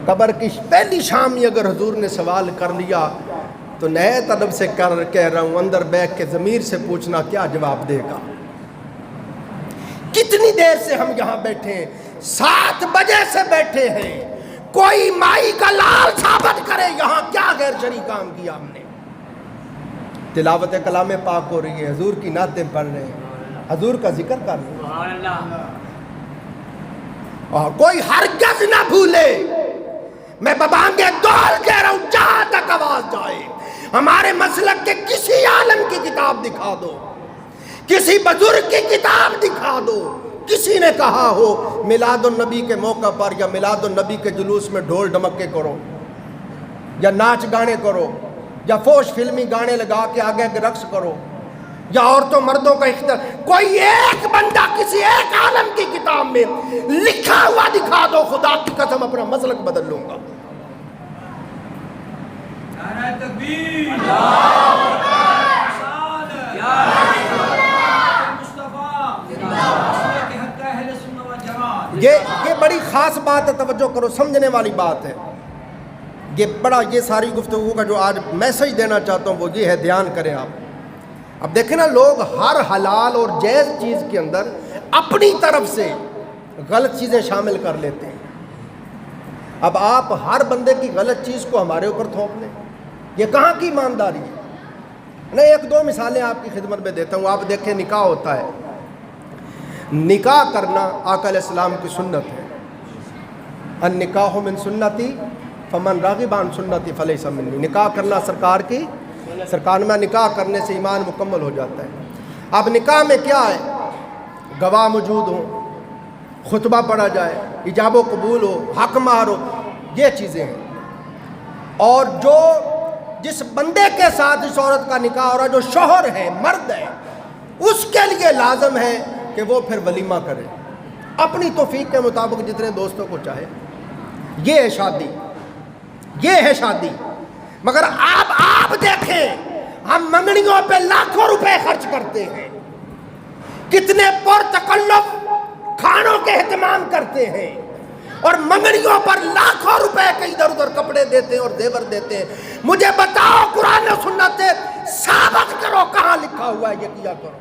قبر کی پہلی شام ہی اگر حضور نے سوال کر لیا تو نہایت ادب سے کہہ رہا ہوں، اندر بیٹھ کے ضمیر سے پوچھنا کیا جواب دے گا۔ کتنی دیر سے ہم یہاں بیٹھے ہیں، 7 بجے سے بیٹھے ہیں، کوئی مائی کا لال ثابت کرے یہاں کیا غیر شرعی کام کیا ہم نے؟ تلاوت کلام پاک ہو رہی ہے، حضور کی نعتیں پڑھ رہے ہیں، حضور کا ذکر کر رہے ہیں، اور کوئی ہرگز نہ بھولے، میں ببانگے دول کہہ رہا ہوں، جہاں تک آواز جائے، ہمارے مسلک کے کسی عالم کی کتاب دکھا دو، کسی بزرگ کی کتاب دکھا دو، کسی نے کہا ہو میلاد النبی کے موقع پر یا میلاد النبی کے جلوس میں ڈھول ڈمکے کرو یا ناچ گانے کرو یا فوش فلمی گانے لگا کے آگے رقص کرو یا عورتوں مردوں کا اختیار، کوئی ایک بندہ کسی ایک عالم کی کتاب میں لکھا ہوا دکھا دو، خدا کی قسم اپنا مسلک بدل لوں گا۔ نعرہ تکبیر، یہ بڑی خاص بات ہے، توجہ کرو، سمجھنے والی بات ہے۔ یہ ساری گفتگو کا جو آج میسج دینا چاہتا ہوں وہ یہ ہے، دھیان کریں آپ۔ اب دیکھیں نا، لوگ ہر حلال اور جائز چیز کے اندر اپنی طرف سے غلط چیزیں شامل کر لیتے ہیں۔ اب آپ ہر بندے کی غلط چیز کو ہمارے اوپر تھوپ لیں، یہ کہاں کی ایمانداری ہے؟ نہیں، 1-2 مثالیں آپ کی خدمت میں دیتا ہوں۔ آپ دیکھیں، نکاح ہوتا ہے، نکاح کرنا آقا علیہ السلام کی سنت ہے، النکاح من سنتی فمن راغب عن سنتی فلیس منی، نکاح کرنا سرکار میں نکاح کرنے سے ایمان مکمل ہو جاتا ہے۔ اب نکاح میں کیا ہے؟ گواہ موجود ہو، خطبہ پڑھا جائے، ایجاب و قبول ہو، حق مہر ہو، یہ چیزیں ہیں۔ اور جس بندے کے ساتھ اس عورت کا نکاح ہو رہا ہے، جو شوہر ہے، مرد ہے، اس کے لیے لازم ہے کہ وہ پھر ولیمہ کرے اپنی توفیق کے مطابق، جتنے دوستوں کو چاہے۔ یہ ہے شادی، یہ ہے شادی۔ مگر آپ دیکھیں، ہم منگنیوں پہ لاکھوں روپے خرچ کرتے ہیں، کتنے پرتکلف کھانوں کے اہتمام کرتے ہیں، اور منگنیوں پر لاکھوں روپے کے ادھر ادھر کپڑے دیتے ہیں اور زیور دیتے ہیں۔ مجھے بتاؤ، قرآن و سنت ثابت کرو کہاں لکھا ہوا ہے یہ کیا کرو؟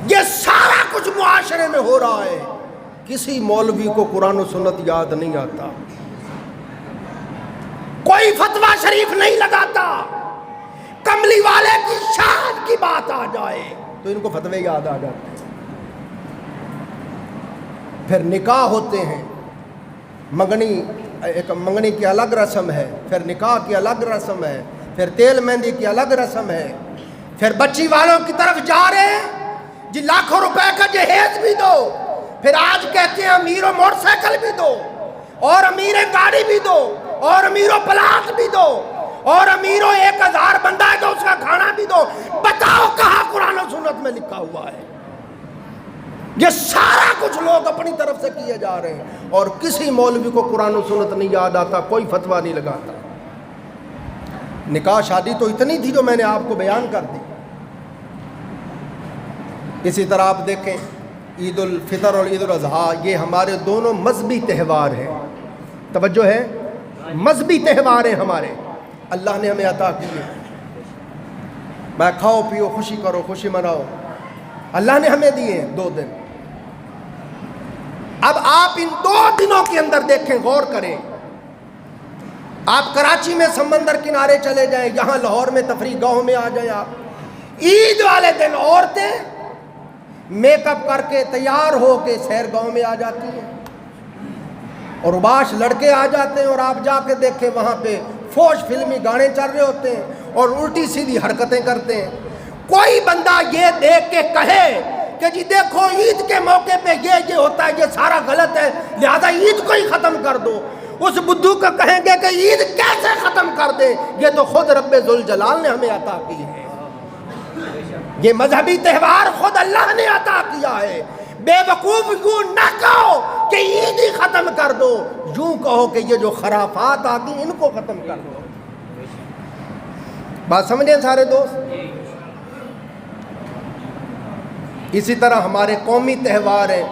یہ سارا کچھ معاشرے میں ہو رہا ہے، کسی مولوی کو قرآن و سنت یاد نہیں آتا، کوئی فتویٰ شریف نہیں لگاتا۔ کملی والے کی شان کی بات آ جائے تو ان کو فتوے یاد آ جاتے ہیں۔ پھر نکاح ہوتے ہیں، منگنی کی الگ رسم ہے، پھر نکاح کی الگ رسم ہے، پھر تیل مہندی کی الگ رسم ہے، پھر بچی والوں کی طرف جا رہے ہیں جی لاکھوں روپے کا جہیز بھی دو، پھر آج کہتے ہیں امیر و موٹر سائیکل بھی دو، اور امیر گاڑی بھی دو، اور امیر و پلاٹ بھی دو، اور امیر و 1000 بندہ ہے تو اس کا کھانا بھی دو۔ بتاؤ کہاں قرآن و سنت میں لکھا ہوا ہے؟ یہ سارا کچھ لوگ اپنی طرف سے کیے جا رہے ہیں، اور کسی مولوی کو قرآن و سنت نہیں یاد آتا، کوئی فتویٰ نہیں لگاتا۔ نکاح شادی تو اتنی تھی جو میں نے آپ کو بیان کر دی۔ اسی طرح آپ دیکھیں، عید الفطر اور عید الاضحیٰ، یہ ہمارے دونوں مذہبی تہوار ہیں۔ توجہ ہے، مذہبی تہوار ہیں ہمارے، اللہ نے ہمیں عطا کیے۔ میں کھاؤ پیو، خوشی کرو، خوشی مناؤ، اللہ نے ہمیں دیے 2 دن۔ اب آپ ان 2 دنوں کے اندر دیکھیں، غور کریں۔ آپ کراچی میں سمندر کنارے چلے جائیں، یہاں لاہور میں تفریح گاہوں میں آ جائیں، آپ عید والے دن عورتیں میک اپ کر کے تیار ہو کے سیر گاؤں میں آ جاتی ہیں، اور اباش لڑکے آ جاتے ہیں، اور آپ جا کے دیکھیں وہاں پہ فوش فلمی گانے چل رہے ہوتے ہیں اور الٹی سیدھی حرکتیں کرتے ہیں۔ کوئی بندہ یہ دیکھ کے کہے کہ جی دیکھو عید کے موقع پہ یہ ہوتا ہے، یہ سارا غلط ہے، لہذا عید کو ہی ختم کر دو، اس بدھو کو کہیں گے کہ عید کیسے ختم کر دے، یہ تو خود رب ذوالجلال نے ہمیں عطا کی ہے، یہ مذہبی تہوار خود اللہ نے عطا کیا ہے۔ بے وقوف یوں نہ کہو کہ عید ہی ختم کر دو، یوں کہو کہ یہ جو خرافات آ گئی ان کو ختم کر دو۔ بات سمجھیں سارے دوست؟ اسی طرح ہمارے قومی تہوار ہیں،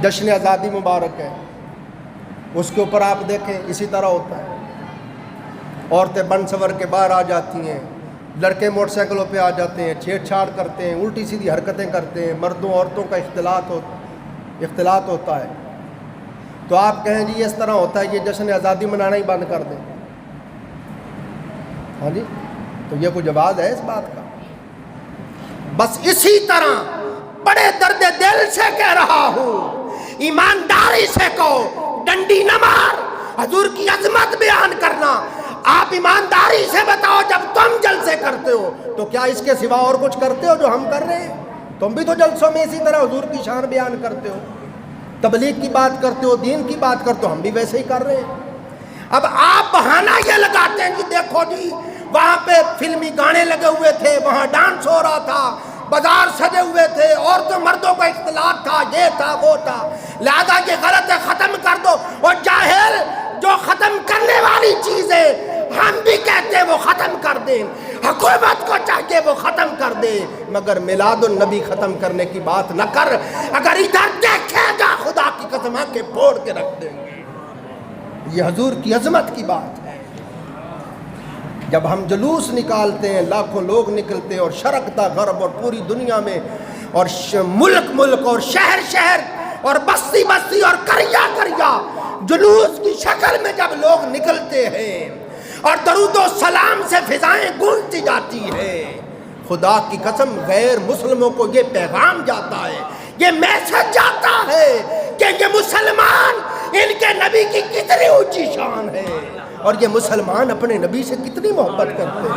جشن آزادی مبارک ہے، اس کے اوپر آپ دیکھیں اسی طرح ہوتا ہے، عورتیں بن سور کے باہر آ جاتی ہیں، لڑکے موٹر سائیکلوں پہ آ جاتے ہیں، چھیڑ چھاڑ کرتے ہیں، الٹی سیدھی حرکتیں کرتے ہیں، مردوں عورتوں کا اختلاط ہوتا ہے۔ تو آپ کہیں جی اس طرح ہوتا ہے، یہ جشن آزادی منانا ہی بند کر دیں، ہاں جی، تو یہ کوئی جواز ہے اس بات کا؟ بس اسی طرح بڑے درد دل سے کہہ رہا ہوں، ایمانداری سے کہو، ڈنڈی نہ مار، حضور کی عظمت بیان کرنا۔ آپ ایمانداری سے بتاؤ، جب تم جلسے کرتے ہو تو کیا اس کے سوا اور کچھ کرتے ہو جو ہم کر رہے ہیں؟ تم بھی تو جلسوں میں اسی طرح حضور کی شان بیان کرتے ہو، تبلیغ کی بات کرتے ہو، دین کی بات کرتے ہو، ہم بھی ویسے ہی کر رہے ہیں۔ اب آپ بہانہ یہ لگاتے ہیں کہ دیکھو جی وہاں پہ فلمی گانے لگے ہوئے تھے، وہاں ڈانس ہو رہا تھا، بازار سجے ہوئے تھے، عورتوں مردوں کا اختلاط تھا، یہ تھا وہ تھا، لہذا یہ غلط ہے، ختم کر دو۔ اور جاہل جو ختم کرنے والی چیزیں ہم بھی کہتے ہیں وہ ختم کر دیں، حکومت کو چاہیے وہ ختم کر دے، مگر میلاد النبی ختم کرنے کی بات نہ کر، اگر ادھر دیکھے گا خدا کی قسم کے پھوڑ کے رکھ دیں گے۔ یہ حضور کی عظمت کی بات ہے۔ جب ہم جلوس نکالتے ہیں، لاکھوں لوگ نکلتے ہیں، اور شرقتا غرب اور پوری دنیا میں، اور ملک اور شہر اور بستی اور کریا جلوس کی شکل میں جب لوگ نکلتے ہیں اور درود و سلام سے فضائیں گونجتی جاتی ہیں، خدا کی قسم غیر مسلموں کو یہ پیغام جاتا ہے، یہ میسج جاتا ہے کہ یہ مسلمان ان کے نبی کی کتنی اونچی شان ہے، اور یہ مسلمان اپنے نبی سے کتنی محبت کرتے ہیں۔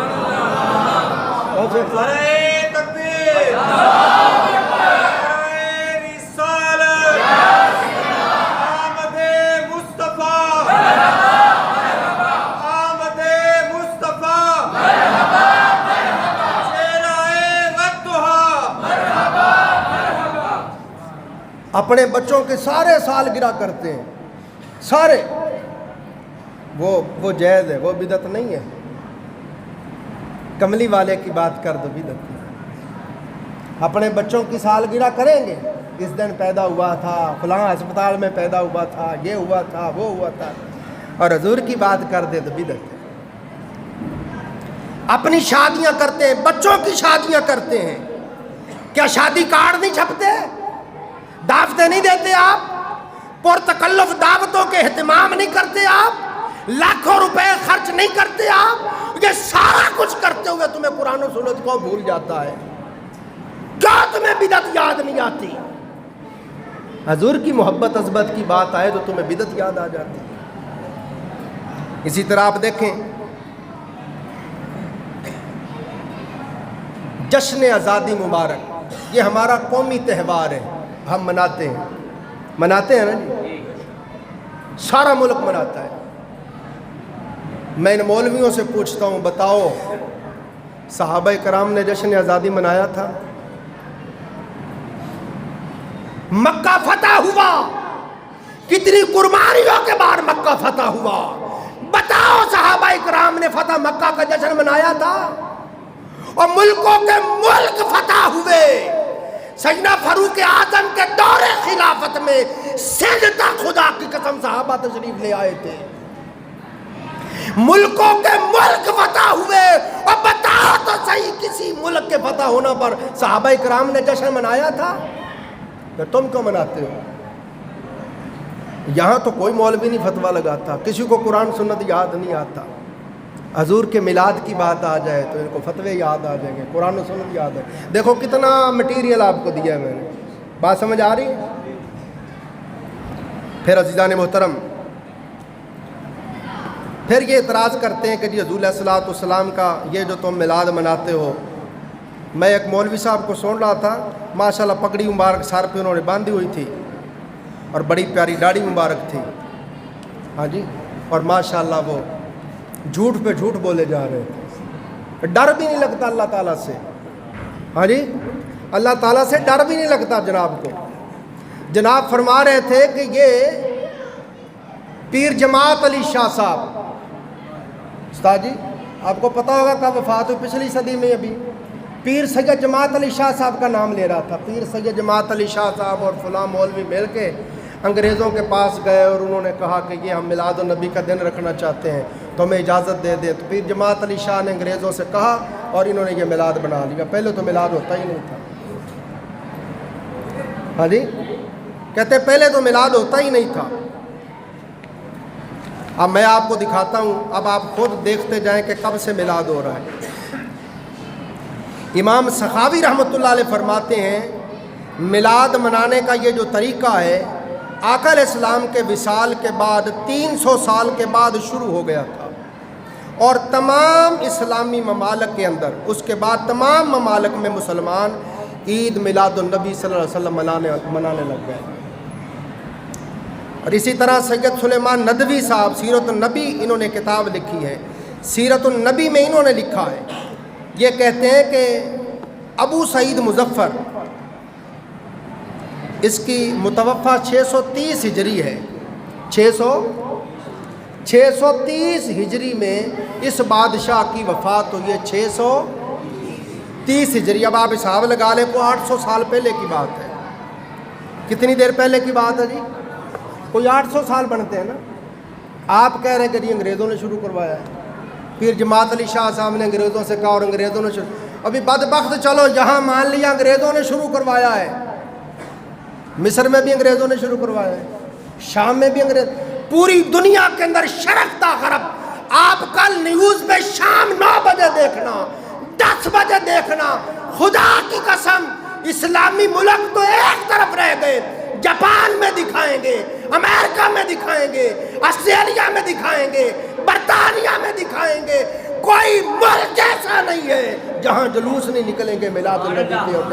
نعرہ تکبیر، نعرہ رسالت، آمد مصطفیٰ، آمد مصطفیٰ، چہرہ والضحیٰ۔ اپنے بچوں کے سارے سالگرہ کرتے ہیں، سارے، وہ جائز ہے، وہ بدعت نہیں ہے۔ کملی والے کی بات کر دو، بدعت نہیں۔ اپنے بچوں کی سالگرہ کریں گے، اس دن پیدا ہوا تھا، فلاں ہسپتال میں پیدا ہوا تھا، یہ ہوا تھا، وہ ہوا تھا، اور حضور کی بات کر دے تو بدعت ہے۔ اپنی شادیاں کرتے ہیں، بچوں کی شادیاں کرتے ہیں، کیا شادی کارڈ نہیں چھپتے؟ دعوتیں نہیں دیتے آپ؟ پرتکلف دعوتوں کے اہتمام نہیں کرتے آپ؟ لاکھوں روپے خرچ نہیں کرتے آپ؟ یہ سارا کچھ کرتے ہوئے تمہیں قرآن و سنت کو بھول جاتا ہے، کیا تمہیں بدعت یاد نہیں آتی؟ حضور کی محبت عظمت کی بات آئے تو تمہیں بدعت یاد آ جاتی ہے۔ اسی طرح آپ دیکھیں جشن آزادی مبارک، یہ ہمارا قومی تہوار ہے، ہم مناتے ہیں نا جی، سارا ملک مناتا ہے۔ میں ان مولویوں سے پوچھتا ہوں، بتاؤ صحابہ کرام نے جشن آزادی منایا تھا؟ مکہ فتح ہوا، کتنی قربانیوں کے بعد مکہ فتح ہوا، بتاؤ صحابہ کرام نے فتح مکہ کا جشن منایا تھا؟ اور ملکوں کے ملک فتح ہوئے، سیدنا فاروق اعظم کے دور خلافت میں سندھ تک خدا کی قسم صحابہ تشریف لے آئے تھے، ملکوں کے ملک فتح ہوئے، اور بتاؤ تو صحیح کسی ملک کے فتح ہونا پر صحابہ کرام نے جشن منایا تھا؟ تو تم کیوں مناتے ہو؟ یہاں تو کوئی مولوی نہیں فتویٰ لگاتا، کسی کو قرآن سنت یاد نہیں آتا، حضور کے میلاد کی بات آ جائے تو ان کو فتوے یاد آ جائیں گے، قرآن و سنت یاد ہے۔ دیکھو کتنا مٹیریل آپ کو دیا ہے میں نے، بات سمجھ آ رہی ہے؟ پھر عزیزان محترم، پھر یہ اعتراض کرتے ہیں کہ جی حضور علیہ الصلوۃ والسلام کا یہ جو تم میلاد مناتے ہو میں ایک مولوی صاحب کو سن رہا تھا، ماشاءاللہ پگڑی مبارک سر پہ انہوں نے باندھی ہوئی تھی اور بڑی پیاری داڑھی مبارک تھی، ہاں جی، اور ماشاءاللہ وہ جھوٹ پہ جھوٹ بولے جا رہے تھے، ڈر بھی نہیں لگتا اللہ تعالیٰ سے، ہاں جی، اللہ تعالیٰ سے ڈر بھی نہیں لگتا جناب کو۔ جناب فرما رہے تھے کہ یہ پیر جماعت علی شاہ صاحب، استاد جی آپ کو پتہ ہوگا کب وفات ہوئی، پچھلی صدی میں، ابھی پیر سید جماعت علی شاہ صاحب کا نام لے رہا تھا، پیر سید جماعت علی شاہ صاحب اور فلاں مولوی مل کے انگریزوں کے پاس گئے اور انہوں نے کہا کہ یہ ہم میلاد النبی کا دن رکھنا چاہتے ہیں تو ہمیں اجازت دے دیں، تو پیر جماعت علی شاہ نے انگریزوں سے کہا اور انہوں نے یہ میلاد بنا لیا۔ پہلے تو میلاد ہوتا ہی نہیں تھا، ہاں جی، کہتے پہلے تو میلاد ہوتا ہی نہیں تھا۔ اب میں آپ کو دکھاتا ہوں، اب آپ خود دیکھتے جائیں کہ کب سے میلاد ہو رہا ہے۔ امام سخاوی رحمۃ اللہ علیہ فرماتے ہیں میلاد منانے کا یہ جو طریقہ ہے آقا علیہ السلام کے وصال کے بعد 300 سال کے بعد شروع ہو گیا تھا، اور تمام اسلامی ممالک کے اندر اس کے بعد تمام ممالک میں مسلمان عید میلاد النبی صلی اللہ علیہ وسلم منانے لگ گئے۔ اور اسی طرح سید سلیمان ندوی صاحب سیرت النبی انہوں نے کتاب لکھی ہے، سیرت النبی میں انہوں نے لکھا ہے، یہ کہتے ہیں کہ ابو سعید مظفر، اس کی متوفہ 630 ہجری ہے، 630 ہجری میں اس بادشاہ کی وفات ہوئی ہے، 630 ہجری۔ اب آپ حساب لگا لیں کو 800 سال پہلے کی بات ہے، کتنی دیر پہلے کی بات ہے جی؟ کوئی 800 سال بنتے ہیں نا۔ آپ کہہ رہے ہیں کہ جی انگریزوں نے شروع کروایا ہے، پیر جماعت علی شاہ صاحب نے انگریزوں سے کہا اور انگریزوں نے ابھی بدبخت چلو یہاں مان لیا انگریزوں نے شروع کروایا ہے، مصر میں بھی انگریزوں نے شروع کروایا ہے، شام میں بھی انگریز، پوری دنیا کے اندر شرق تا غرب۔ آپ کل نیوز پہ شام 9 بجے دیکھنا، 10 بجے دیکھنا، خدا کی قسم اسلامی ملک تو ایک طرف رہ گئے، جاپان میں دکھائیں گے، امریکہ میں دکھائیں گے، آسٹریلیا میں دکھائیں گے، برطانیہ میں دکھائیں گے، کوئی ملک ایسا نہیں ہے جہاں جلوس نہیں نکلیں گے میلاد النبی کے اور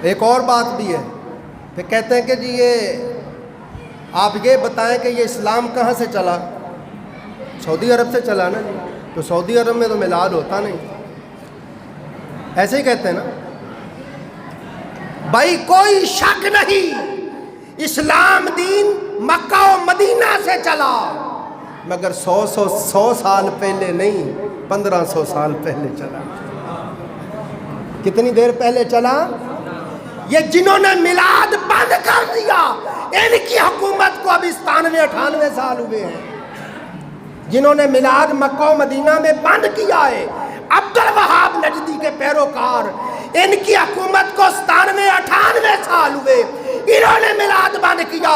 ایک اور بات بھی ہے، پھر کہتے ہیں کہ جی یہ آپ یہ بتائیں کہ یہ اسلام کہاں سے چلا؟ سعودی عرب سے چلا نا جی، تو سعودی عرب میں تو میلاد ہوتا نہیں، ایسے ہی کہتے ہیں نا بھائی، کوئی شک نہیں اسلام دین مکہ و مدینہ سے چلا، مگر 100 سال پہلے نہیں، 1500 سال پہلے چلا۔ کتنی دیر پہلے چلا؟ یہ جنہوں نے میلاد بند کر دیا ان کی حکومت کو اب 97-98 سال ہوئے ہیں، جنہوں نے میلاد مکہ و مدینہ میں بند کیا ہے عبد الوہاب نجدی کے پیروکار، ان کی حکومت کو 97-98 سال ہوئے، انہوں نے میلاد بند کیا۔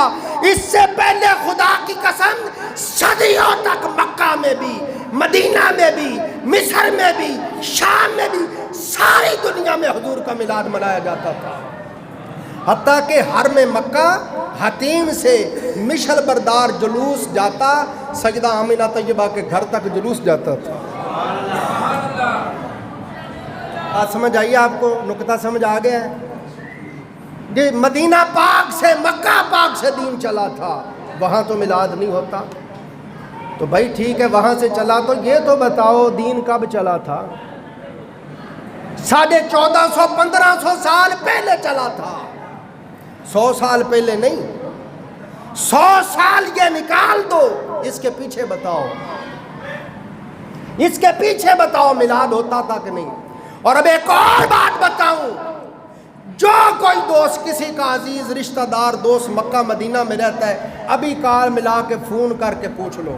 اس سے پہلے خدا کی قسم صدیوں تک مکہ میں بھی، مدینہ میں بھی، مصر میں بھی، شام میں بھی، ساری دنیا میں حضور کا میلاد منایا جاتا تھا، حتیٰ کہ حرم مکہ حتیم سے مشل بردار جلوس جاتا، سیدہ آمینہ طیبہ کے گھر تک جلوس جاتا تھا۔ بات سمجھ آئیے آپ کو؟ نکتہ سمجھ آ گیا ہے جی؟ مدینہ پاک سے مکہ پاک سے دین چلا تھا، وہاں تو میلاد نہیں ہوتا، تو بھائی ٹھیک ہے وہاں سے چلا، تو یہ تو بتاؤ دین کب چلا تھا؟ 1450-1500 سال پہلے چلا تھا، 100 سال پہلے نہیں۔ 100 سال یہ نکال دو، اس کے پیچھے بتاؤ، اس کے پیچھے بتاؤ میلاد ہوتا تھا کہ نہیں؟ اور اب ایک اور بات بتاؤں، جو کوئی دوست کسی کا عزیز رشتہ دار دوست مکہ مدینہ میں رہتا ہے، ابھی کال ملا کے فون کر کے پوچھ لو،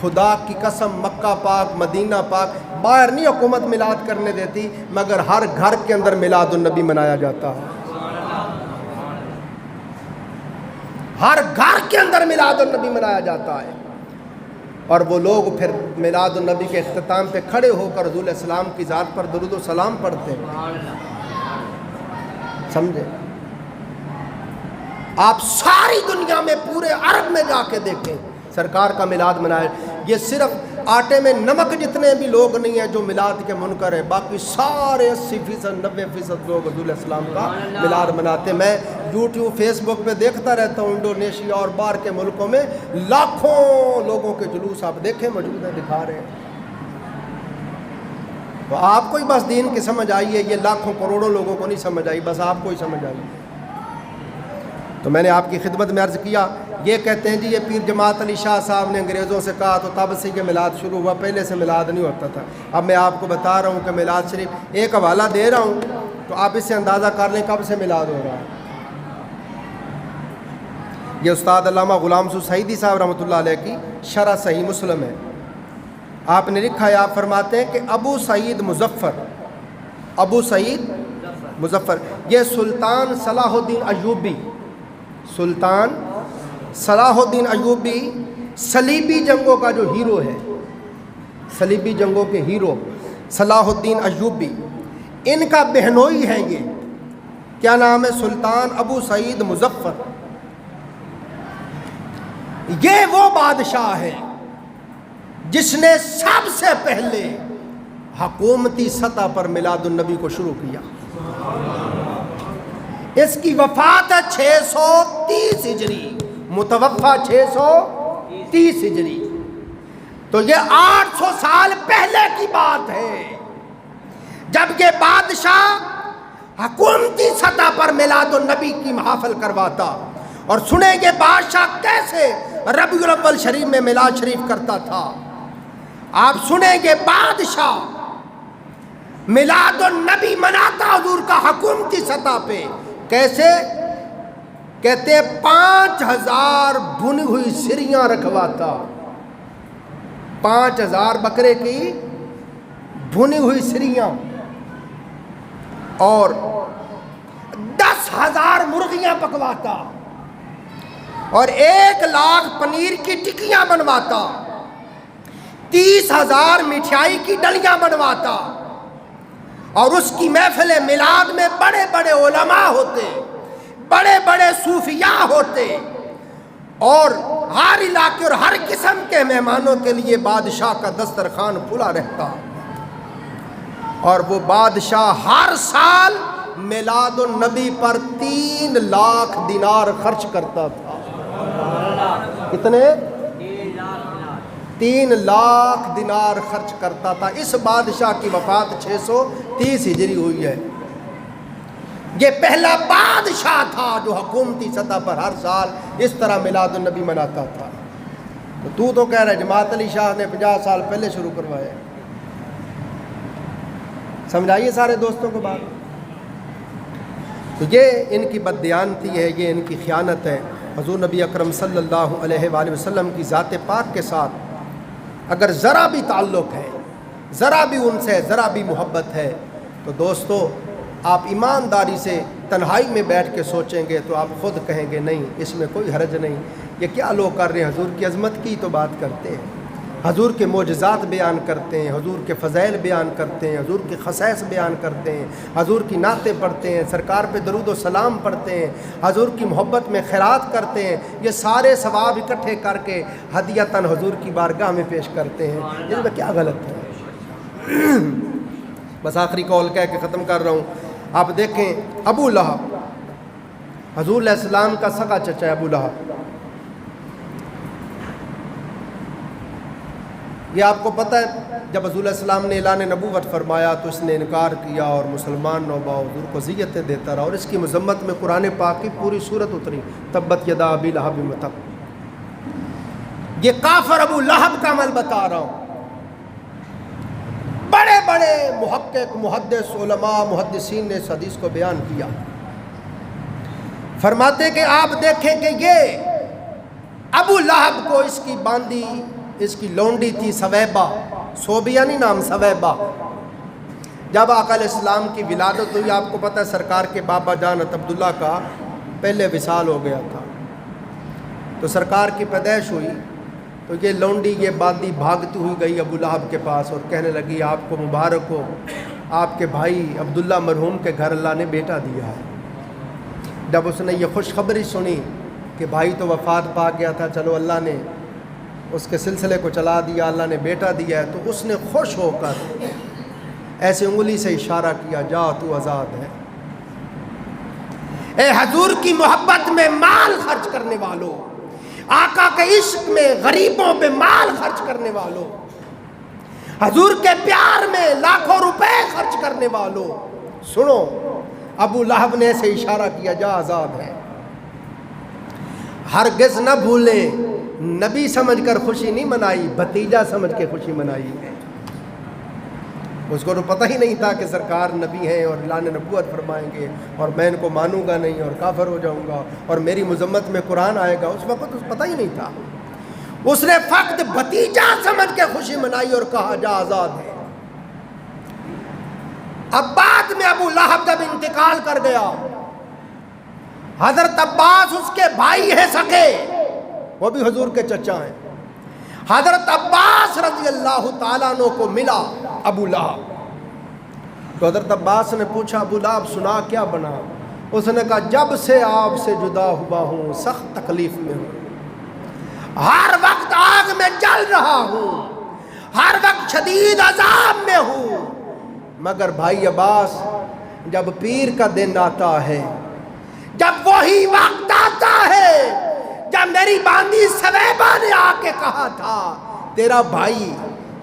خدا کی قسم مکہ پاک مدینہ پاک باہر نہیں حکومت میلاد کرنے دیتی، مگر ہر گھر کے اندر میلاد النبی منایا جاتا ہے، ہر گھر کے اندر میلاد النبی منایا جاتا ہے۔ اور وہ لوگ پھر میلاد النبی کے اختتام پہ کھڑے ہو کر حضور علیہ السلام کی ذات پر درود و سلام پڑھتے ہیں. سمجھے؟ آپ ساری دنیا میں پورے عرب میں جا کے دیکھیں سرکار کا میلاد منائے. یہ صرف آٹے میں نمک جتنے بھی لوگ نہیں ہیں جو میلاد کے منکر ہیں، باقی سارے 80% 90% لوگ حضور علیہ السلام کا میلاد مناتے. میں یوٹیوب فیس بک پہ دیکھتا رہتا ہوں، انڈونیشیا اور باہر کے ملکوں میں لاکھوں لوگوں کے جلوس آپ دیکھیں موجود ہیں، دکھا رہے ہیں. تو آپ کو ہی بس دین کی سمجھ آئی ہے، یہ لاکھوں کروڑوں لوگوں کو نہیں سمجھ آئی، بس آپ کو ہی سمجھ آئی. تو میں نے آپ کی خدمت میں عرض کیا، یہ کہتے ہیں جی یہ پیر جماعت علی شاہ صاحب نے انگریزوں سے کہا تو تب سے یہ میلاد شروع ہوا، پہلے سے میلاد نہیں ہوتا تھا. اب میں آپ کو بتا رہا ہوں کہ میلاد شریف ایک حوالہ دے رہا ہوں تو آپ اس سے اندازہ کر لیں کب سے میلاد ہو رہا ہے. یہ استاد علامہ غلام رسول سعیدی صاحب رحمۃ اللہ علیہ کی شرح صحیح مسلم ہے. آپ نے لکھا ہے، آپ فرماتے ہیں کہ ابو سعید مظفر یہ سلطان صلاح الدین ایوبی صلیبی جنگوں کا جو ہیرو ہے، صلیبی جنگوں کے ہیرو صلاح الدین ایوبی، ان کا بہنوئی ہے. یہ کیا نام ہے؟ سلطان ابو سعید مظفر. یہ وہ بادشاہ ہے جس نے سب سے پہلے حکومتی سطح پر میلاد النبی کو شروع کیا. اس کی وفات ہے 630 ہجری، متوفہ 630 ہجری. تو یہ 800 سال پہلے کی بات ہے جب یہ بادشاہ حکومتی سطح پر میلاد النبی کی محافل کرواتا. اور سنیں یہ بادشاہ کیسے ربیع الاول شریف میں میلاد شریف کرتا تھا. آپ سنیں یہ بادشاہ میلاد النبی مناتا حضور کا حکومتی سطح پہ کیسے؟ کہتے ہیں 5000 بھنی ہوئی سریاں رکھواتا، 5000 بکرے کی بھنی ہوئی سریاں اور 10,000 مرغیاں پکواتا اور 1,00,000 پنیر کی ٹکیاں بنواتا، 30,000 مٹھائی کی ڈلیاں بنواتا. اور اس کی محفل میلاد میں بڑے بڑے علماء ہوتے، بڑے بڑے صوفیاء ہوتے، اور ہر علاقے اور ہر قسم کے مہمانوں کے لیے بادشاہ کا دسترخوان کھلا رہتا. اور وہ بادشاہ ہر سال میلاد النبی پر 3 لاکھ دینار خرچ کرتا تھا. کتنے؟ 3 لاکھ دینار خرچ کرتا تھا. اس بادشاہ کی وفات 630 ہجری ہوئی ہے. یہ پہلا بادشاہ تھا جو حکومتی سطح پر ہر سال اس طرح میلاد النبی مناتا تھا. تو کہہ رہا ہے جماعت علی شاہ نے 50 سال پہلے شروع کروایا. سمجھائیے سارے دوستوں کو بات. تو یہ ان کی بددیانتی ہے، یہ ان کی خیانت ہے. حضور نبی اکرم صلی اللہ علیہ وآلہ وسلم کی ذات پاک کے ساتھ اگر ذرا بھی تعلق ہے، ذرا بھی ان سے ذرا بھی محبت ہے تو دوستو آپ ایمانداری سے تنہائی میں بیٹھ کے سوچیں گے تو آپ خود کہیں گے نہیں اس میں کوئی حرج نہیں. یہ کیا لوگ کر رہے ہیں؟ حضور کی عظمت کی تو بات کرتے ہیں، حضور کے معجزات بیان کرتے ہیں، حضور کے فضائل بیان کرتے ہیں، حضور کے خصائص بیان کرتے ہیں، حضور کی نعتیں پڑھتے ہیں، سرکار پہ درود و سلام پڑھتے ہیں، حضور کی محبت میں خیرات کرتے ہیں. یہ سارے ثواب اکٹھے کر کے ہدیتاً حضور کی بارگاہ میں پیش کرتے ہیں. اس میں کیا غلط ہے؟ بس آخری قول کہہ کے ختم کر رہا ہوں. آپ دیکھیں ابو لہب، حضور علیہ السلام کا سگا چچا ہے ابو لہب. یہ آپ کو پتہ ہے جب حضور علیہ السلام نے اعلان نبوت فرمایا تو اس نے انکار کیا اور مسلمان نوبہ حضور کو اذیتیں دیتا رہا، اور اس کی مذمت میں قرآن پاک کی پوری صورت اتری، تبت یدا ابی لہب وتب. یہ کافر ابو لہب کا عمل بتا رہا ہوں. بڑے بڑے محقق محدث علماء محدثین نے اس حدیث کو بیان کیا. فرماتے کہ آپ دیکھیں کہ یہ ابو لہب کو اس کی باندی، اس کی لونڈی تھی سویبہ، صوبیہ نہیں نام، سویبہ. جب آقا علیہ السلام کی ولادت ہوئی، آپ کو پتہ ہے سرکار کے بابا جان عبداللہ کا پہلے وصال ہو گیا تھا. تو سرکار کی پیدائش ہوئی تو یہ لونڈی یہ باندی بھاگتی ہوئی گئی ابو لہب کے پاس اور کہنے لگی آپ کو مبارک ہو، آپ کے بھائی عبداللہ مرحوم کے گھر اللہ نے بیٹا دیا ہے۔ جب اس نے یہ خوشخبری سنی کہ بھائی تو وفات پا گیا تھا، چلو اللہ نے اس کے سلسلے کو چلا دیا، اللہ نے بیٹا دیا ہے، تو اس نے خوش ہو کر ایسے انگلی سے اشارہ کیا، جا تو آزاد ہے۔ اے حضور کی محبت میں مال خرچ کرنے والوں، آقا کے عشق میں غریبوں پہ مال خرچ کرنے والوں، حضور کے پیار میں لاکھوں روپے خرچ کرنے والوں، سنو، ابو لہب نے ایسے اشارہ کیا، جا آزاد ہے۔ ہرگز نہ بھولے، نبی سمجھ کر خوشی نہیں منائی، بھتیجا سمجھ کے خوشی منائی ہے۔ اس کو تو پتہ ہی نہیں تھا کہ سرکار نبی ہیں اور اعلان نبوت فرمائیں گے اور میں ان کو مانوں گا نہیں اور کافر ہو جاؤں گا اور میری مذمت میں قرآن آئے گا، اس وقت اس پتہ ہی نہیں تھا۔ اس نے فقط بھتیجا سمجھ کے خوشی منائی اور کہا، جا آزاد ہے۔ اب بعد میں ابو لہب جب انتقال کر گیا، حضرت عباس اس کے بھائی ہیں سکے، وہ بھی حضور کے چچا ہیں، حضرت عباس رضی اللہ تعالیٰ عنہ کو ملا ابو لہب، تو حضرت عباس نے پوچھا، ابو لہب سنا کیا بنا؟ اس نے کہا، جب سے آپ سے جدا ہوا ہوں سخت تکلیف میں ہوں، ہر وقت آگ میں جل رہا ہوں، ہر وقت شدید عذاب میں ہوں، مگر بھائی عباس جب پیر کا دن آتا ہے، جب وہی وقت آتا ہے جب میری باندی سویبہ نے آ کے کہا تھا تیرا بھائی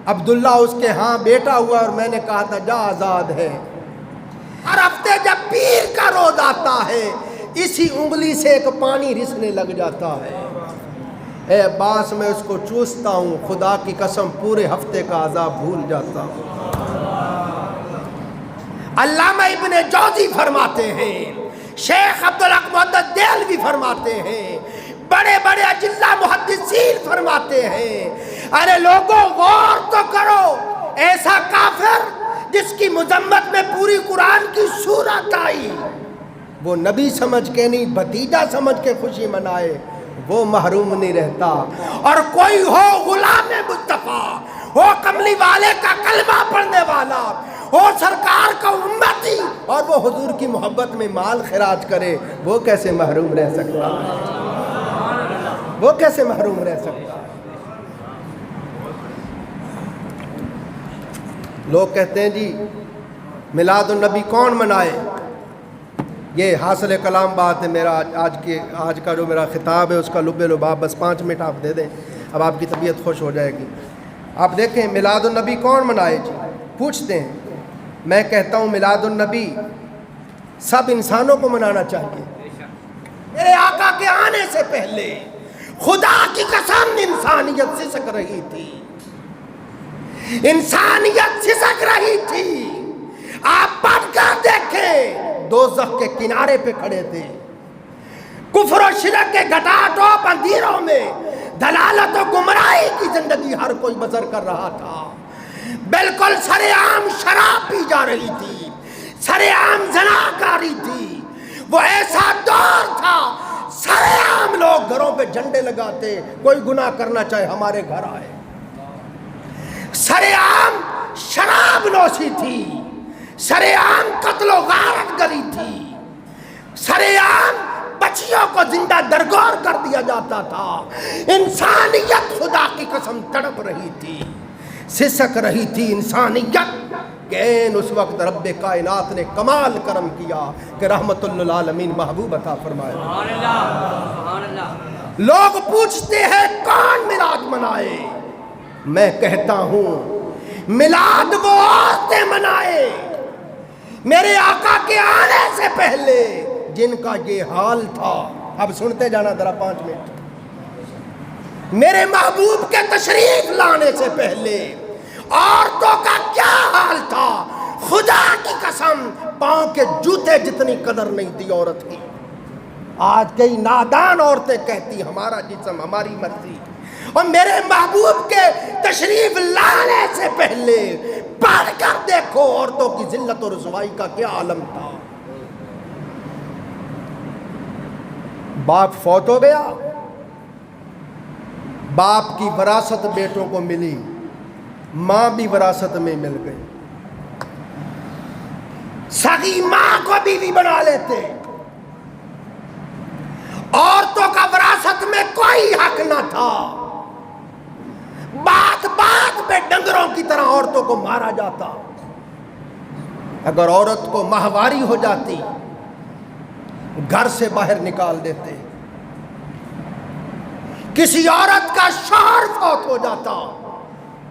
عبداللہ اس کے ہاں بیٹا ہوا اور میں نے کہا تھا جا آزاد ہے، ہر ہفتے جب پیر کا روز آتا ہے اسی انگلی سے ایک پانی رسنے لگ جاتا ہے، اے عباس میں اس کو چوستا ہوں، خدا کی قسم پورے ہفتے کا عذاب بھول جاتا ہوں۔ علامہ ابن جوزی فرماتے ہیں، شیخ عبدالحق محدث دہلوی فرماتے ہیں، بڑے بڑے اجلہ محدثین فرماتے ہیں، ارے لوگوں غور تو کرو، ایسا کافر جس کی مذمت میں پوری قرآن کی سورت آئی، وہ نبی سمجھ کے نہیں بھتیجا سمجھ کے خوشی منائے، وہ محروم نہیں رہتا۔ اور کوئی ہو غلام مصطفیٰ، ہو کملی والے کا کلمہ پڑھنے والا، ہو سرکار کا امتی، اور وہ حضور کی محبت میں مال خراج کرے، وہ کیسے محروم رہ سکتا ہے؟ وہ کیسے محروم رہ سکتا ہے؟ لوگ کہتے ہیں جی میلاد النبی کون منائے؟ یہ حاصل کلام بات ہے، میرا آج کا جو میرا خطاب ہے اس کا لب لباب، بس 5 منٹ آپ دے دیں، اب آپ کی طبیعت خوش ہو جائے گی۔ آپ دیکھیں میلاد النبی کون منائے جی؟ پوچھتے ہیں، میں کہتا ہوں میلاد النبی سب انسانوں کو منانا چاہیے۔ میرے آقا کے آنے سے پہلے خدا کی قسم انسانیت سسک رہی تھی، انسانیت سسک رہی تھی۔ آپ پڑھ کر دیکھیں، دوزخ کے کنارے پہ کھڑے تھے، کفر و شرک کے گھٹاٹوپ اندھیروں میں دلالت و گمراہی کی زندگی ہر کوئی بسر کر رہا تھا، بالکل سرے عام شراب پی جا رہی تھی، سرے عام زنا کاری تھی، وہ ایسا دور تھا سرے عام لوگ گھروں پہ جھنڈے لگاتے، کوئی گناہ کرنا چاہے ہمارے گھر آئے، سرے عام شراب نوشی تھی، سرے عام قتل و غارت گری تھی، سرے عام بچیوں کو زندہ درگور کر دیا جاتا تھا، انسانیت خدا کی قسم تڑپ رہی تھی، سسک رہی تھی انسانیت، کہ اس وقت رب کائنات نے کمال کرم کیا کہ رحمت للعالمین محبوب عطا فرمایا۔ لوگ پوچھتے ہیں کون میلاد منائے؟ میں کہتا ہوں میلاد وہ عورتیں منائے میرے آقا کے آنے سے پہلے جن کا یہ حال تھا۔ اب سنتے جانا ذرا 5 منٹ۔ میرے محبوب کے تشریف لانے سے پہلے عورتوں کا کیا حال تھا، خدا کی قسم پاؤں کے جوتے جتنی قدر نہیں تھی عورت کی۔ آج کئی نادان عورتیں کہتی ہمارا جسم ہماری مرضی، اور میرے محبوب کے تشریف لانے سے پہلے پڑھ کر دیکھو عورتوں کی ذلت اور رسوائی کا کیا عالم تھا۔ باپ فوت ہو گیا، باپ کی وراثت بیٹوں کو ملی، ماں بھی وراثت میں مل گئی، سگی ماں کو بیوی بنا لیتے، عورتوں کا وراثت میں کوئی حق نہ تھا، بات بات پہ ڈنگروں کی طرح عورتوں کو مارا جاتا، اگر عورت کو ماہواری ہو جاتی گھر سے باہر نکال دیتے، کسی عورت کا شوہر فوت ہو جاتا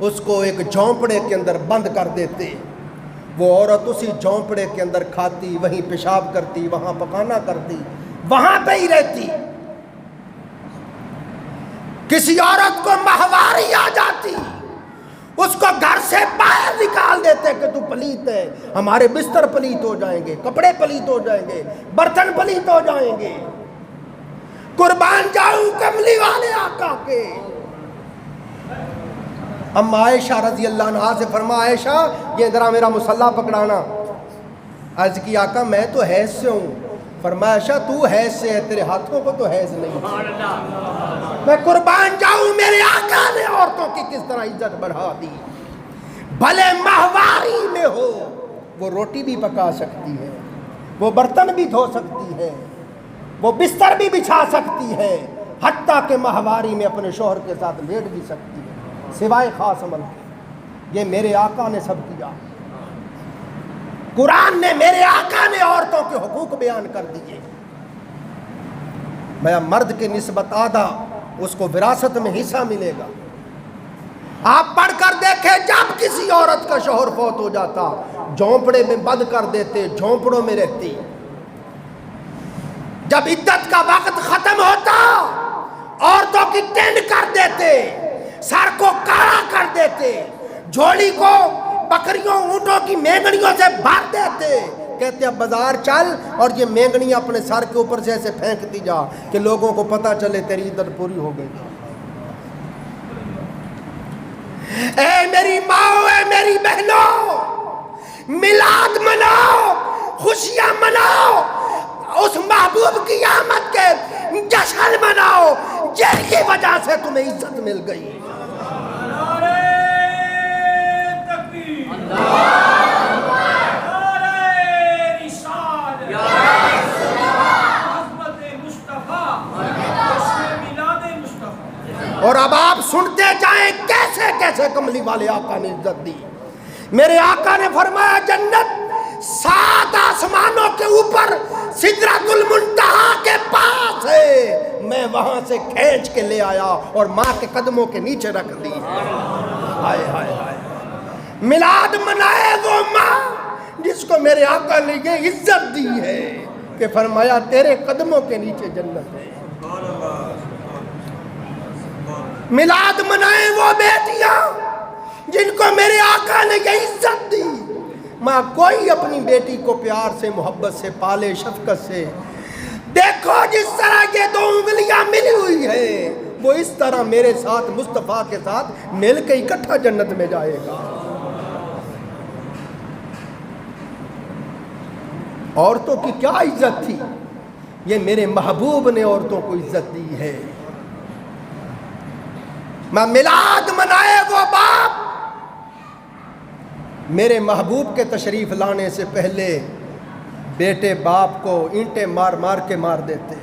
اس کو ایک جھونپڑے کے اندر بند کر دیتے، وہ عورت اسی جھونپڑے کے اندر کھاتی، وہیں پیشاب کرتی، وہاں پکانا کرتی، وہاں پہ ہی رہتی۔ کسی عورت کو ماہواری آ جاتی اس کو گھر سے باہر نکال دیتے کہ تو پلیت ہے، ہمارے بستر پلیت ہو جائیں گے، کپڑے پلیت ہو جائیں گے، برتن پلیت ہو جائیں گے۔ قربان جاؤں کملی والے آقا کے۔ اما عائشہ رضی اللہ عنہا سے فرما، عائشہ یہ ذرا میرا مصلی پکڑانا۔ عرض کی آقا میں تو حیض سے ہوں۔ فرمایا عائشہ تو حیض سے ہے، تیرے ہاتھوں کو تو حیض نہیں۔ میں قربان جاؤں میرے آقا نے عورتوں کی کس طرح عزت بڑھا دی۔ بھلے ماہواری میں ہو وہ روٹی بھی پکا سکتی ہے، وہ برتن بھی دھو سکتی ہے، وہ بستر بھی بچھا سکتی ہے، حتیٰ کہ ماہواری میں اپنے شوہر کے ساتھ لیٹ بھی سکتی ہے، سوائے خاص عمل کے۔ یہ میرے آقا نے سب کیا۔ قرآن نے، میرے آقا نے عورتوں کے حقوق بیان کر دیے۔ میں مرد کے نسبت آدھا، اس کو وراثت میں حصہ ملے گا۔ آپ پڑھ کر دیکھیں، جب کسی عورت کا شوہر فوت ہو جاتا جھونپڑے میں بند کر دیتے، جھونپڑوں میں رہتی۔ جب عدت کا وقت ختم ہوتا عورتوں کی ٹینڈ کر دیتے، سر کو کالا کر دیتے، جھولی کو بکریوں اونٹوں کی مینگنیوں سے بھر دیتے، کہتے اب بازار چل اور یہ مینگنیاں اپنے سر کے اوپر سے ایسے پھینکتی جا کہ لوگوں کو پتہ چلے تیری عدت پوری ہو گئی۔ اے میری ماں، اے میری بہنوں، میلاد مناؤ، خوشیاں مناؤ، اس محبوب کی آمد کے جشن مناؤ جن کی وجہ سے تمہیں عزت مل گئی۔ اور اب آپ سنتے جائیں کیسے کیسے کملی والے آقا نے عزت دی۔ میرے آقا نے فرمایا جنت 7 آسمانوں کے اوپر سدرۃ المنتہا کے پاس ہے، میں وہاں سے کھینچ کے لے آیا اور ماں کے قدموں کے نیچے رکھ دی۔ ہائے ہائے ہائے، میلاد منائے وہ ماں جس کو میرے آقا نے یہ عزت دی ہے کہ فرمایا تیرے قدموں کے نیچے جنت ہے۔ میلاد منائے وہ بیٹیاں جن کو میرے آقا نے یہ عزت دی۔ ماں کوئی اپنی بیٹی کو پیار سے، محبت سے پالے، شفقت سے، دیکھو جس طرح یہ 2 انگلیاں ملی ہوئی ہیں وہ اس طرح میرے ساتھ، مصطفیٰ کے ساتھ مل کے اکٹھا جنت میں جائے گا۔ عورتوں کی کیا عزت تھی، یہ میرے محبوب نے عورتوں کو عزت دی ہے۔ میں میلاد منائے وہ باپ میرے محبوب کے تشریف لانے سے پہلے بیٹے باپ کو اینٹیں مار مار کے مار دیتے،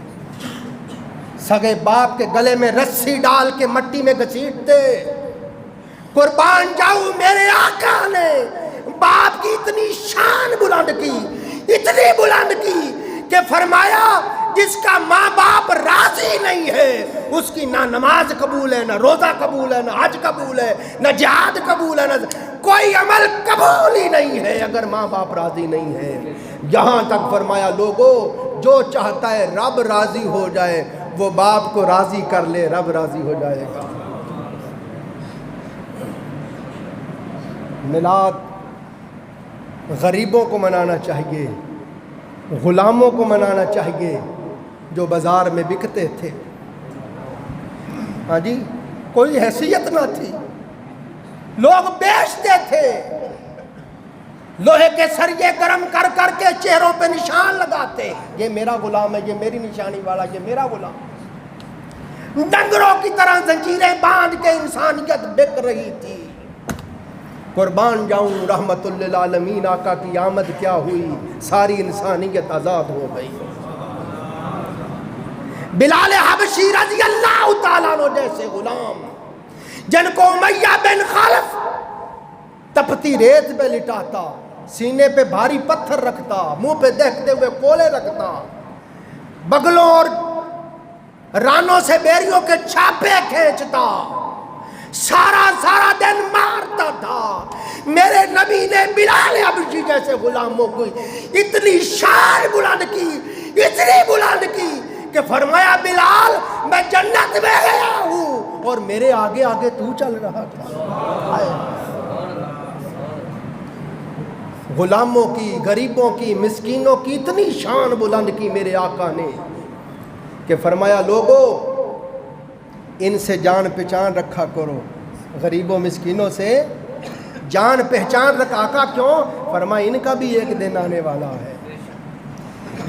سگے باپ کے گلے میں رسی ڈال کے مٹی میں گھسیٹتے۔ قربان جاؤں میرے آقا نے باپ کی اتنی شان بلند کی، اتنی بلند کی کہ فرمایا جس کا ماں باپ راضی نہیں ہے اس کی نہ نماز قبول ہے، نہ روزہ قبول ہے، نہ حج قبول ہے، نہ جہاد قبول ہے، نہ کوئی عمل قبول ہی نہیں ہے اگر ماں باپ راضی نہیں ہے۔ یہاں تک فرمایا لوگوں جو چاہتا ہے رب راضی ہو جائے وہ باپ کو راضی کر لے، رب راضی ہو جائے گا۔ میلاد غریبوں کو منانا چاہیے، غلاموں کو منانا چاہیے جو بازار میں بکتے تھے۔ ہاں جی، کوئی حیثیت نہ تھی، لوگ بیچتے تھے، لوہے کے سریے گرم کر کر کے چہروں پہ نشان لگاتے، یہ میرا غلام ہے، یہ میری نشانی والا، یہ میرا غلام۔ ڈنگروں کی طرح زنجیریں باندھ کے انسانیت بک رہی تھی۔ قربان جاؤں رحمت للعالمین آقا کی آمد کیا ہوئی، ساری انسانیت آزاد ہو گئی۔ بلال حبشی رضی اللہ تعالیٰ عنہ جیسے غلام جن کو امیہ بن خلف تپتی ریت پہ لٹاتا، سینے پہ بھاری پتھر رکھتا، منہ پہ دیکھتے ہوئے کولے رکھتا، بغلوں اور رانوں سے بیریوں کے چھاپے کھینچتا، سارا دن مارتا تھا، میرے نبی نے بلال حبشی جیسے غلاموں کو اتنی شان بلند کی، اتنی بلند کی کہ فرمایا بلال میں جنت میں گیا ہوں اور میرے آگے آگے تو چل رہا تھا۔ غلاموں کی، غریبوں کی، مسکینوں کی اتنی شان بلند کی میرے آقا نے کہ فرمایا لوگو ان سے جان پہچان رکھا کرو، غریبوں مسکینوں سے جان پہچان رکھا۔ آقا کیوں؟ فرمایا ان کا بھی ایک دن آنے والا ہے،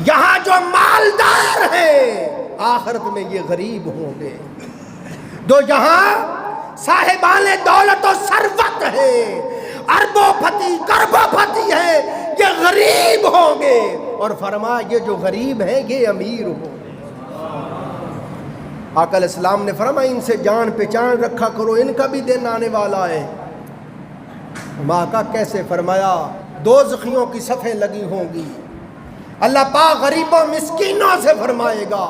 یہاں جو مالدار ہیں آخرت میں یہ غریب ہوں گے، جو یہاں صاحبان دولت و ثروت ہیں، اربوں پتی کربوں پتی ہیں، یہ غریب ہوں گے، اور فرمایا یہ جو غریب ہیں یہ امیر ہوں گے۔ آقا علیہ السلام نے فرمایا ان سے جان پہچان رکھا کرو، ان کا بھی دن آنے والا ہے۔ آقا کیسے؟ فرمایا دوزخیوں کی صفیں لگی ہوں گی، اللہ پاک غریبوں مسکینوں سے فرمائے گا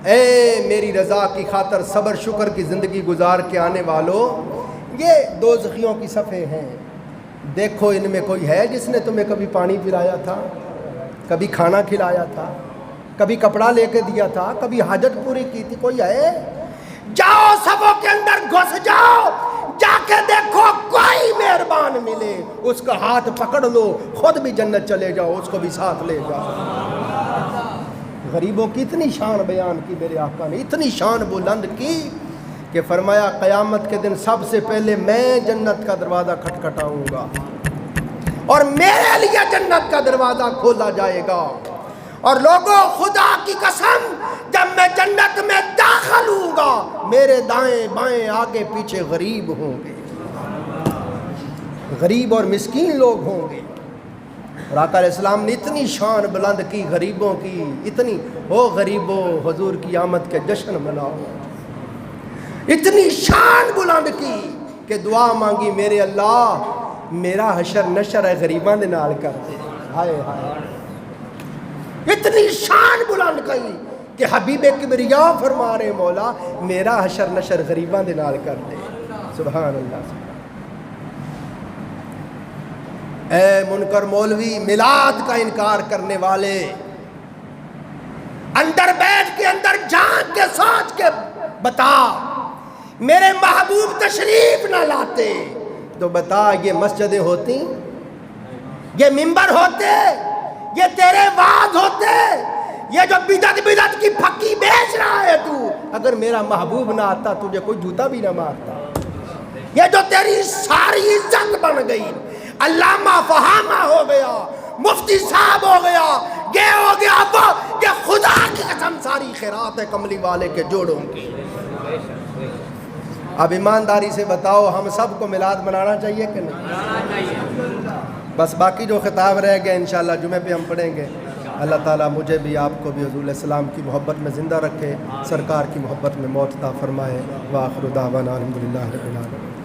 اے میری رضا کی خاطر صبر شکر کی زندگی گزار کے آنے والوں، یہ دوزخیوں کی صفیں ہیں، دیکھو ان میں کوئی ہے جس نے تمہیں کبھی پانی پلایا تھا، کبھی کھانا کھلایا تھا، کبھی کپڑا لے کے دیا تھا، کبھی حاجت پوری کی تھی، کوئی ہے؟ جاؤ صفوں کے اندر گھس جاؤ، جا کے دیکھو کوئی مہربان ملے اس کا ہاتھ پکڑ لو، خود بھی جنت چلے جاؤ، اس کو بھی ساتھ لے جاؤ۔ غریبوں کی اتنی شان بیان کی میرے آقا نے، اتنی شان بلند کی کہ فرمایا قیامت کے دن سب سے پہلے میں جنت کا دروازہ کھٹکھٹاؤں گا اور میرے لیے جنت کا دروازہ کھولا جائے گا، اور لوگوں خدا کی قسم جب میں جنت میں داخل ہوں گا میرے دائیں بائیں آگے پیچھے غریب ہوں گے، غریب اور مسکین لوگ ہوں گے۔ اور آقا علیہ السلام نے اتنی شان بلند کی غریبوں کی، اتنی او غریبوں حضور کی آمد کے جشن مناؤ، اتنی شان بلند کی کہ دعا مانگی میرے اللہ میرا حشر نشر ہے غریباں دے نال کر دے، ہائے ہائے، اتنی شان بلند کی کہ حبیب کبریا فرما رہے مولا میرا حشر نشر غریباں دے نال کر دے، سبحان اللہ۔ اے منکر مولوی میلاد کا انکار کرنے والے، اندر بیٹھ کے اندر جان کے سوچ کے بتا میرے محبوب تشریف نہ لاتے تو بتا یہ مسجدیں ہوتی، یہ منبر ہوتے، یہ تیرے وعد ہوتے، یہ جو بدعت کی پھکی بیچ رہا ہے تو، اگر میرا محبوب نہ آتا تجھے کوئی جوتا بھی نہ مارتا، یہ جو تیری ساری عزت بن گئی، علامہ فہامہ ہو گیا، مفتی صاحب ہو گیا، یہ ہو گیا وہ، یہ خدا کی قسم ساری خیرات ہے کملی والے کے جوڑوں کی۔ اب ایمانداری سے بتاؤ ہم سب کو میلاد منانا چاہیے کہ نہیں؟ بس باقی جو خطاب رہ گیا انشاءاللہ جمعے پہ ہم پڑھیں گے۔ اللہ تعالیٰ مجھے بھی آپ کو بھی حضور علیہ السلام کی محبت میں زندہ رکھے، سرکار کی محبت میں موت عطا فرمائے۔ وآخر دعوانا الحمدللہ رب العالمین۔